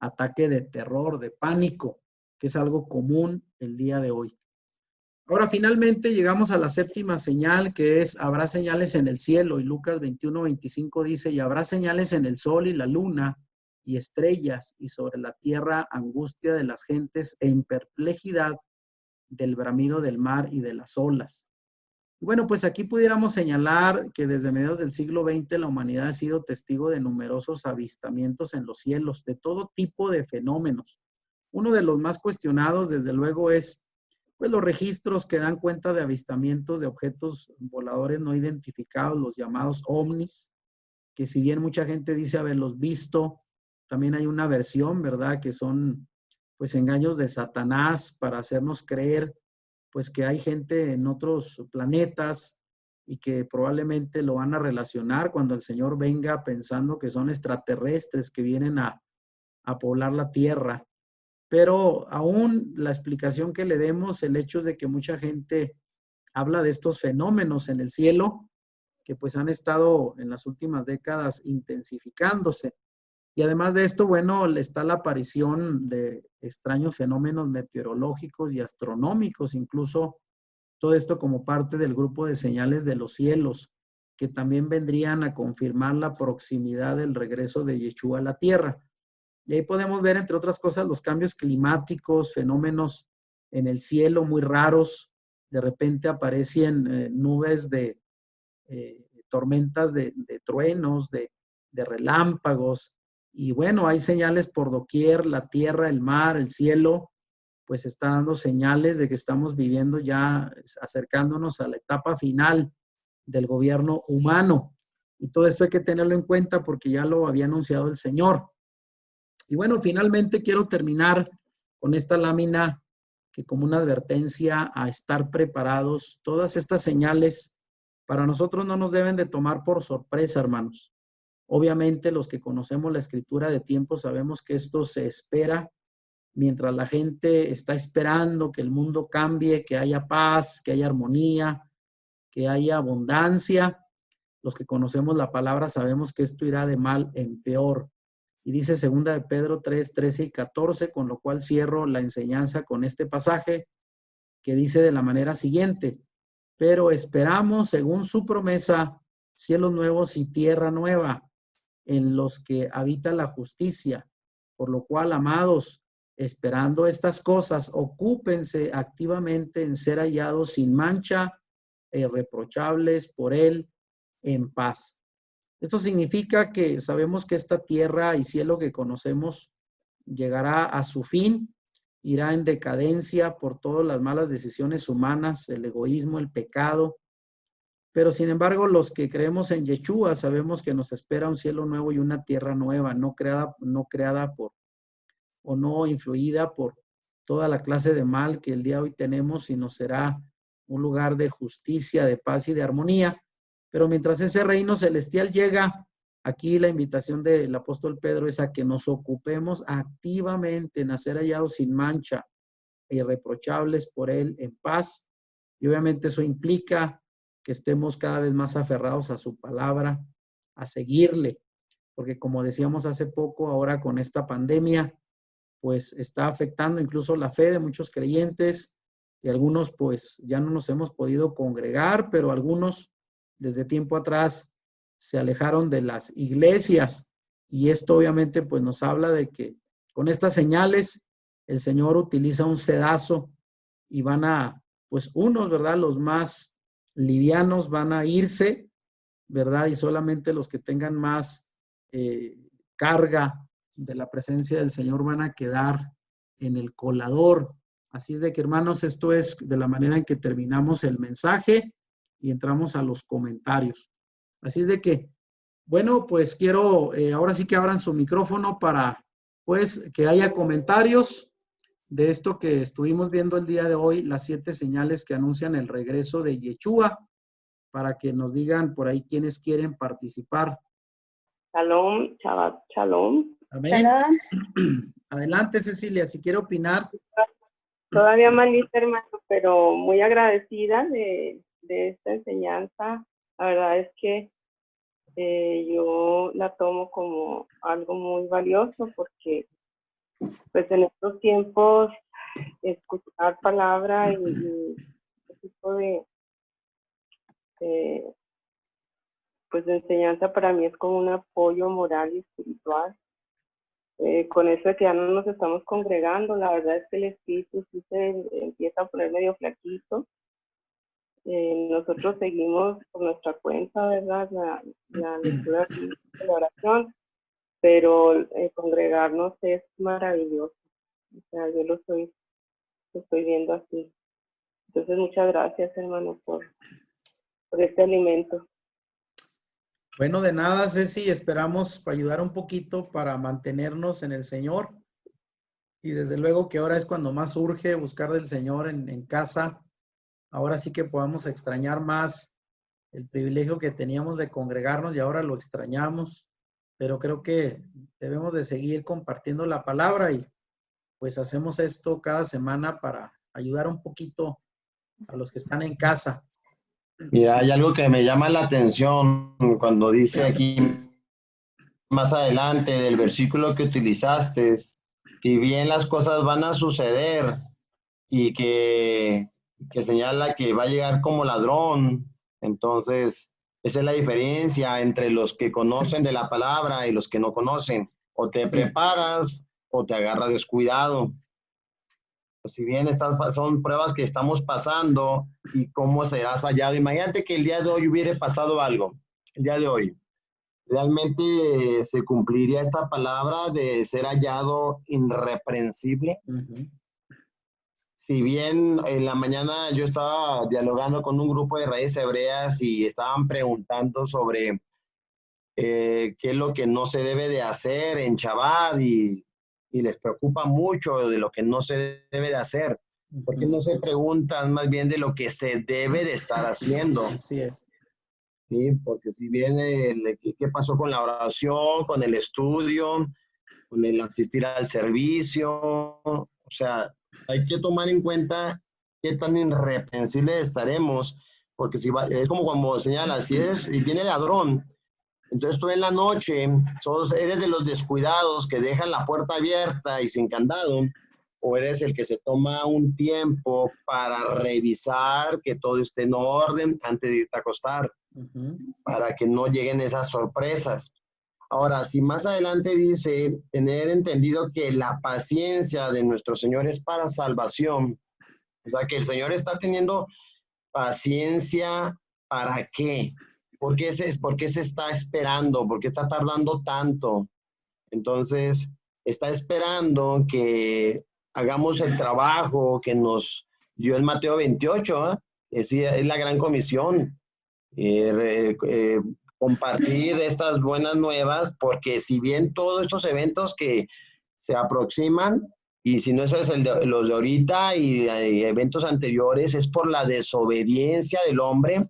ataque de terror, de pánico, que es algo común el día de hoy. Ahora finalmente llegamos a la séptima señal, que es, habrá señales en el cielo, y Lucas 21:25 dice, y habrá señales en el sol y la luna y estrellas, y sobre la tierra angustia de las gentes en perplejidad del bramido del mar y de las olas. Y bueno, pues aquí pudiéramos señalar que desde mediados del siglo XX la humanidad ha sido testigo de numerosos avistamientos en los cielos, de todo tipo de fenómenos. Uno de los más cuestionados, desde luego, es pues los registros que dan cuenta de avistamientos de objetos voladores no identificados, los llamados ovnis, que si bien mucha gente dice haberlos visto, también hay una versión, ¿verdad? Que son pues engaños de Satanás para hacernos creer pues que hay gente en otros planetas y que probablemente lo van a relacionar cuando el Señor venga pensando que son extraterrestres que vienen a poblar la Tierra. Pero aún la explicación que le demos, el hecho es de que mucha gente habla de estos fenómenos en el cielo, que pues han estado en las últimas décadas intensificándose. Y además de esto, bueno, está la aparición de extraños fenómenos meteorológicos y astronómicos, incluso todo esto como parte del grupo de señales de los cielos, que también vendrían a confirmar la proximidad del regreso de Yeshua a la tierra. Y ahí podemos ver, entre otras cosas, los cambios climáticos, fenómenos en el cielo muy raros. De repente aparecen nubes de tormentas de truenos, de relámpagos. Y bueno, hay señales por doquier, la tierra, el mar, el cielo, pues está dando señales de que estamos viviendo ya, acercándonos a la etapa final del gobierno humano. Y todo esto hay que tenerlo en cuenta porque ya lo había anunciado el Señor. Y bueno, finalmente quiero terminar con esta lámina que como una advertencia a estar preparados. Todas estas señales para nosotros no nos deben de tomar por sorpresa, hermanos. Obviamente los que conocemos la escritura de tiempo sabemos que esto se espera mientras la gente está esperando que el mundo cambie, que haya paz, que haya armonía, que haya abundancia. Los que conocemos la palabra sabemos que esto irá de mal en peor. Y dice segunda de Pedro 3, 13 y 14, con lo cual cierro la enseñanza con este pasaje que dice de la manera siguiente, pero esperamos según su promesa cielos nuevos y tierra nueva en los que habita la justicia, por lo cual, amados, esperando estas cosas, ocúpense activamente en ser hallados sin mancha e irreprochables por él en paz. Esto significa que sabemos que esta tierra y cielo que conocemos llegará a su fin irá en decadencia por todas las malas decisiones humanas, el egoísmo, el pecado. Pero sin embargo, los que creemos en Yeshua sabemos que nos espera un cielo nuevo y una tierra nueva, no creada por o no influida por toda la clase de mal que el día de hoy tenemos, sino será un lugar de justicia, de paz y de armonía. Pero mientras ese reino celestial llega, aquí la invitación del apóstol Pedro es a que nos ocupemos activamente en hacer hallados sin mancha e irreprochables por él en paz. Y obviamente eso implica que estemos cada vez más aferrados a su palabra, a seguirle, porque como decíamos hace poco, ahora con esta pandemia, pues está afectando incluso la fe de muchos creyentes y algunos pues ya no nos hemos podido congregar, pero algunos desde tiempo atrás se alejaron de las iglesias y esto obviamente pues nos habla de que con estas señales el Señor utiliza un sedazo y van a, pues unos, ¿verdad? Los más livianos van a irse, ¿verdad? Y solamente los que tengan más carga de la presencia del Señor van a quedar en el colador. Así es de que, hermanos, esto es de la manera en que terminamos el mensaje y entramos a los comentarios. Así es de que, bueno, pues quiero, ahora sí que abran su micrófono para, pues, que haya comentarios de esto que estuvimos viendo el día de hoy, las 7 señales que anuncian el regreso de Yeshua, para que nos digan por ahí quienes quieren participar.
Shalom, Shabbat, Shalom.
Amén. Adelante, Cecilia, si quiere opinar.
Todavía malita, hermano, pero muy agradecida de esta enseñanza. La verdad es que yo la tomo como algo muy valioso porque pues en estos tiempos escuchar palabra y este tipo pues de enseñanza para mí es como un apoyo moral y espiritual. Con eso de que ya no nos estamos congregando, la verdad es que el espíritu sí se empieza a poner medio flaquito. Nosotros seguimos por nuestra cuenta, ¿verdad? La lectura de la oración, pero congregarnos es maravilloso. O sea, yo lo estoy viendo así. Entonces, muchas gracias, hermano, por este alimento.
Bueno, de nada, Ceci, esperamos ayudar un poquito para mantenernos en el Señor. Y desde luego que ahora es cuando más urge buscar del Señor en casa. Ahora sí que podamos extrañar más el privilegio que teníamos de congregarnos y ahora lo extrañamos. Pero creo que debemos de seguir compartiendo la palabra y pues hacemos esto cada semana para ayudar un poquito a los que están en casa.
Mira, hay algo que me llama la atención cuando dice aquí más adelante del versículo que utilizaste, si bien las cosas van a suceder y que señala que va a llegar como ladrón, entonces esa es la diferencia entre los que conocen de la palabra y los que no conocen. O te preparas o te agarras descuidado. Si bien estas son pruebas que estamos pasando y cómo serás hallado. Imagínate que el día de hoy hubiera pasado algo, el día de hoy. ¿Realmente se cumpliría esta palabra de ser hallado irreprensible? Si bien en la mañana yo estaba dialogando con un grupo de raíces hebreas y estaban preguntando sobre qué es lo que no se debe de hacer en Shabbat y les preocupa mucho de lo que no se debe de hacer. ¿Por qué no se preguntan más bien de lo que se debe de estar haciendo?
Así es.
Sí, porque si bien qué pasó con la oración, con el estudio, con el asistir al servicio, o sea, hay que tomar en cuenta qué tan irreprensibles estaremos, porque si va, es como cuando señala, si viene el ladrón, entonces tú en la noche eres de los descuidados que dejan la puerta abierta y sin candado, o eres el que se toma un tiempo para revisar que todo esté en orden antes de irte a acostar, para que no lleguen esas sorpresas. Ahora, si más adelante dice tener entendido que la paciencia de nuestro Señor es para salvación, o sea, que el Señor está teniendo paciencia, ¿para qué? ¿Por qué se está esperando? ¿Por qué está tardando tanto? Entonces, está esperando que hagamos el trabajo que nos dio el Mateo 28, ¿eh? Es la gran comisión, compartir estas buenas nuevas, porque si bien todos estos eventos que se aproximan, y si no ese es los de ahorita y eventos anteriores, es por la desobediencia del hombre.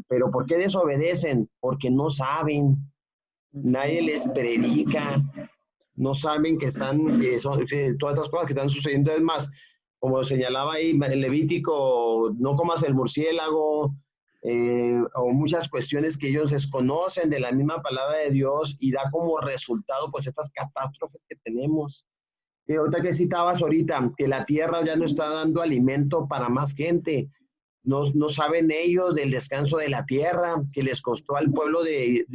Pero ¿por qué desobedecen? Porque no saben, nadie les predica, no saben que todas estas cosas que están sucediendo. Es más, como señalaba ahí el Levítico, no comas el murciélago, o muchas cuestiones que ellos desconocen de la misma palabra de Dios, y da como resultado pues estas catástrofes que tenemos. Y ahorita que citabas ahorita, que la tierra ya no está dando alimento para más gente. No saben ellos del descanso de la tierra, que les costó al pueblo de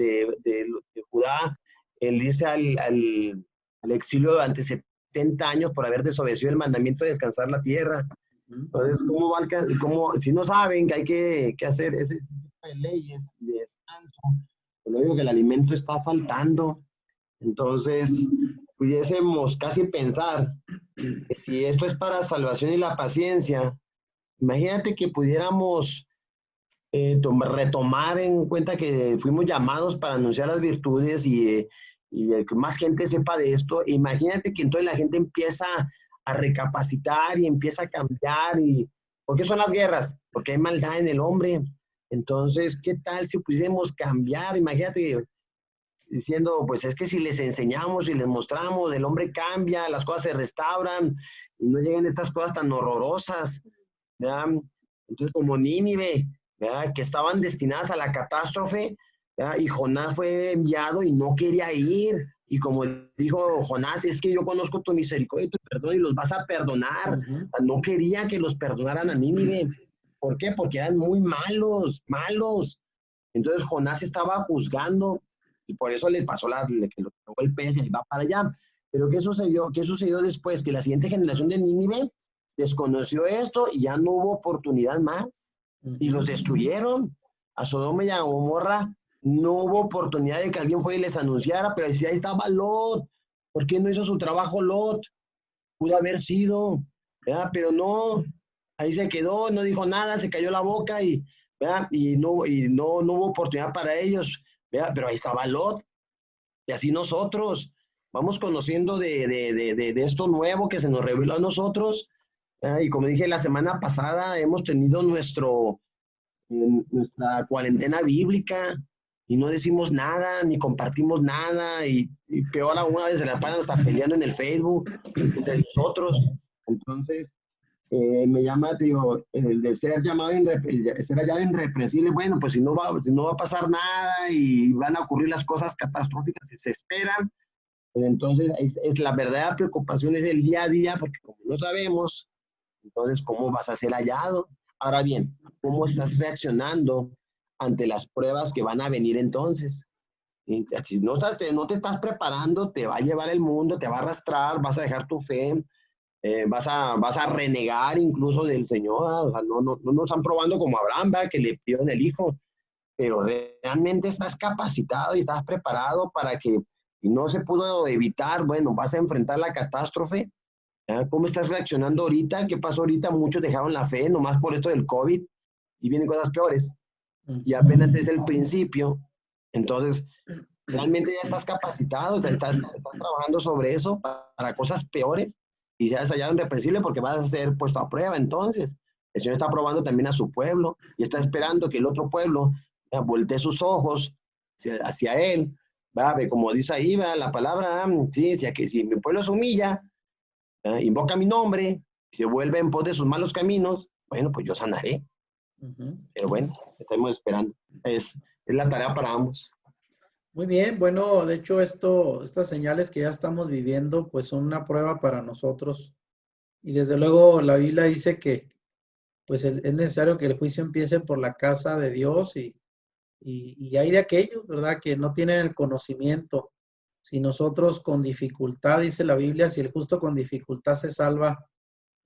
Judá el irse al exilio durante 70 años por haber desobedecido el mandamiento de descansar la tierra. Entonces, si no saben que hay que hacer ese tipo de leyes de descanso, pues digo que el alimento está faltando. Entonces, pudiésemos casi pensar que si esto es para salvación y la paciencia, imagínate que pudiéramos retomar en cuenta que fuimos llamados para anunciar las virtudes y que más gente sepa de esto. Imagínate que entonces la gente empieza a recapacitar y empieza a cambiar. ¿Por qué son las guerras? Porque hay maldad en el hombre. Entonces, ¿qué tal si pudiésemos cambiar? Imagínate diciendo, pues es que si les enseñamos y les mostramos, el hombre cambia, las cosas se restauran y no llegan estas cosas tan horrorosas. ¿Ya? Entonces, como Nínive, ¿ya? Que estaban destinadas a la catástrofe, ¿ya? Y Jonás fue enviado y no quería ir, y como dijo Jonás, es que yo conozco tu misericordia y tu perdón y los vas a perdonar. No quería que los perdonaran a Nínive. ¿Por qué? Porque eran muy malos. Entonces Jonás estaba juzgando y por eso le pasó que lo tocó el pez y va para allá. Pero ¿qué sucedió? ¿Qué sucedió después? Que la siguiente generación de Nínive desconoció esto y ya no hubo oportunidad más. Y los destruyeron. A Sodoma y a Gomorra no hubo oportunidad de que alguien fuera y les anunciara, pero decía, ahí estaba Lot. ¿Por qué no hizo su trabajo Lot? Pudo haber sido, ¿verdad? Pero no, ahí se quedó, no dijo nada, se cayó la boca ¿verdad? Y no hubo oportunidad para ellos, ¿verdad? Pero ahí estaba Lot. Y así nosotros vamos conociendo de esto nuevo que se nos reveló a nosotros. Y como dije la semana pasada, hemos tenido nuestra cuarentena bíblica y no decimos nada, ni compartimos nada, y peor aún, a veces se la pasan hasta peleando en el Facebook entre nosotros. Entonces, me llama, digo, el de ser hallado irreprensible. Bueno, pues si no va a pasar nada y van a ocurrir las cosas catastróficas que se esperan, pues entonces la verdadera preocupación es el día a día, porque como no sabemos, entonces, ¿cómo vas a ser hallado? Ahora bien, ¿cómo estás reaccionando ante las pruebas que van a venir entonces? Y si no te estás preparando, te va a llevar el mundo, te va a arrastrar, vas a dejar tu fe, vas a renegar incluso del Señor. O sea, no nos están probando como Abraham, ¿verdad? Que le pidieron el hijo, pero realmente estás capacitado y estás preparado para que, y no se pudo evitar, bueno, vas a enfrentar la catástrofe. ¿Cómo estás reaccionando ahorita? ¿Qué pasó ahorita? Muchos dejaron la fe nomás por esto del COVID y vienen cosas peores. Y apenas es el principio. Entonces, realmente ya estás capacitado, estás trabajando sobre eso para cosas peores y ya has hallado irreprensible porque vas a ser puesto a prueba. Entonces, el Señor está probando también a su pueblo y está esperando que el otro pueblo voltee sus ojos hacia Él. Como dice ahí, la palabra, sí, si mi pueblo se humilla, invoca mi nombre, se vuelve en pos de sus malos caminos, bueno, pues yo sanaré. Pero bueno, estamos esperando. Es la tarea para ambos.
Muy bien, bueno, de hecho estas señales que ya estamos viviendo, pues son una prueba para nosotros. Y desde luego la Biblia dice que pues es necesario que el juicio empiece por la casa de Dios y hay de aquellos, ¿verdad?, que no tienen el conocimiento. Si nosotros con dificultad, dice la Biblia, si el justo con dificultad se salva,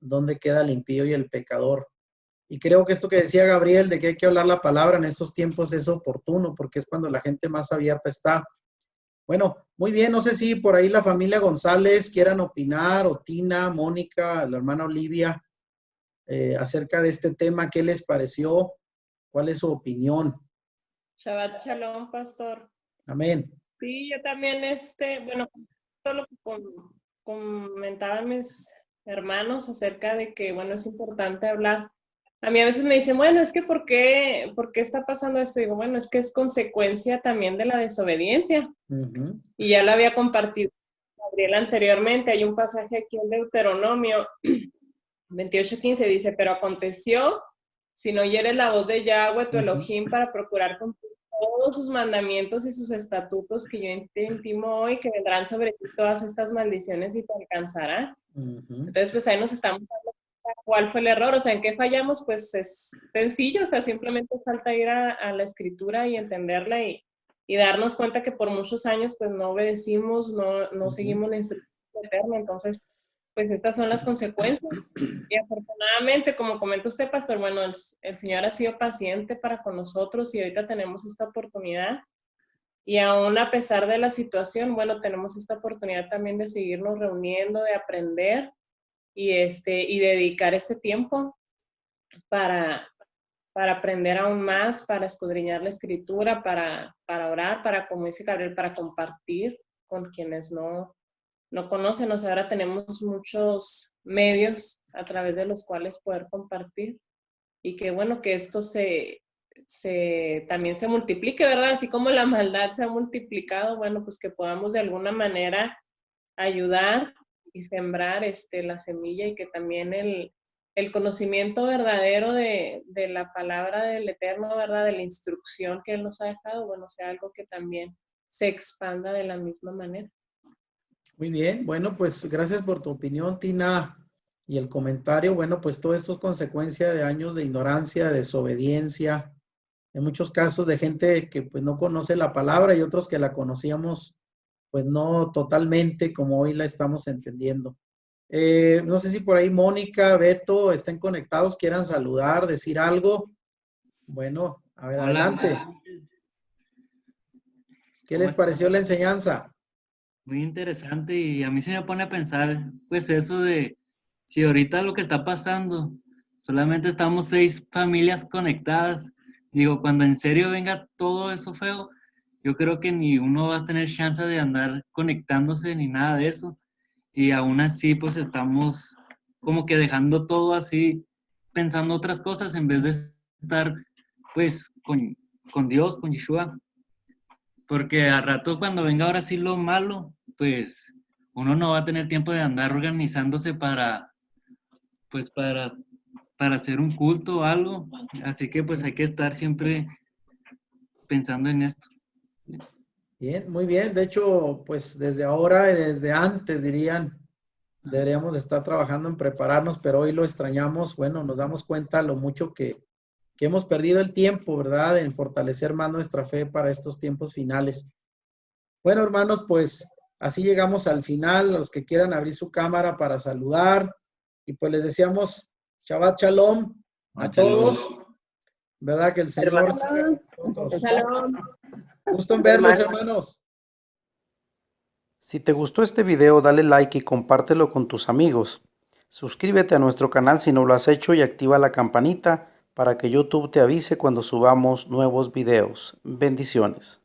¿dónde queda el impío y el pecador? Y creo que esto que decía Gabriel, de que hay que hablar la palabra en estos tiempos es oportuno, porque es cuando la gente más abierta está. Bueno, Muy bien, no sé si por ahí la familia González quieran opinar, o Tina, Mónica, la hermana Olivia, acerca de este tema. ¿Qué les pareció? ¿Cuál es su opinión?
Shabbat Shalom, pastor.
Amén.
Sí, yo también, bueno, todo lo que comentaban mis hermanos acerca de que, bueno, es importante hablar. A mí a veces me dicen, bueno, es que ¿por qué está pasando esto? Digo, bueno, es que es consecuencia también de la desobediencia.
Ujú.
Y ya lo había compartido con Gabriel anteriormente. Hay un pasaje aquí en Deuteronomio 28:15, dice, pero aconteció, si no oyeres la voz de Yahweh, tu Elohim, para procurar cumplir todos sus mandamientos y sus estatutos que yo te intimo hoy, que vendrán sobre ti todas estas maldiciones y te alcanzarán. Entonces, pues ahí nos estamos dando cuenta cuál fue el error, o sea, en qué fallamos, pues es sencillo, o sea, simplemente falta ir a la escritura y entenderla y darnos cuenta que por muchos años, pues no obedecimos, no seguimos la instrucción eterna, entonces, pues estas son las consecuencias. Y afortunadamente, como comenta usted, pastor, bueno, el Señor ha sido paciente para con nosotros y ahorita tenemos esta oportunidad. Y aún a pesar de la situación, bueno, tenemos esta oportunidad también de seguirnos reuniendo, de aprender y dedicar este tiempo para, para aprender aún más, para escudriñar la escritura, para orar, para, como dice Gabriel, para compartir con quienes no conocen. O sea, ahora tenemos muchos medios a través de los cuales poder compartir y que bueno, que esto también se multiplique, ¿verdad? Así como la maldad se ha multiplicado, bueno, pues que podamos de alguna manera ayudar y sembrar la semilla y que también el conocimiento verdadero de la palabra del Eterno, ¿verdad? De la instrucción que Él nos ha dejado, bueno, sea algo que también se expanda de la misma manera.
Muy bien, bueno, pues gracias por tu opinión, Tina, y el comentario. Bueno, pues todo esto es consecuencia de años de ignorancia, de desobediencia, en muchos casos de gente que pues no conoce la palabra y otros que la conocíamos pues no totalmente como hoy la estamos entendiendo. No sé si por ahí Mónica, Beto estén conectados, quieran saludar, decir algo. Bueno, a ver,
Hola,
adelante. ¿Qué les pareció la enseñanza?
muy interesante y a mí se me pone a pensar, pues eso de si ahorita lo que está pasando, solamente estamos 6 familias conectadas, digo, cuando en serio venga todo eso feo, yo creo que ni uno va a tener chance de andar conectándose ni nada de eso, y aún así pues estamos como que dejando todo así, pensando otras cosas en vez de estar pues con Dios, con Yeshua. Porque al rato cuando venga ahora sí lo malo, pues uno no va a tener tiempo de andar organizándose pues para hacer un culto o algo. Así que pues hay que estar siempre pensando en esto.
Bien, muy bien. De hecho, pues desde ahora y desde antes dirían, deberíamos estar trabajando en prepararnos, pero hoy lo extrañamos. Bueno, nos damos cuenta lo mucho que hemos perdido el tiempo, ¿verdad? En fortalecer más nuestra fe para estos tiempos finales. Bueno, hermanos, pues así llegamos al final. Los que quieran abrir su cámara para saludar. Y pues les deseamos Shabbat Shalom a todos. ¿Verdad? Que el Señor sea con todos.
Shalom.
Gusto en verlos, hermanos.
Si te gustó este video, dale like y compártelo con tus amigos. Suscríbete a nuestro canal si no lo has hecho y activa la campanita para que YouTube te avise cuando subamos nuevos videos. Bendiciones.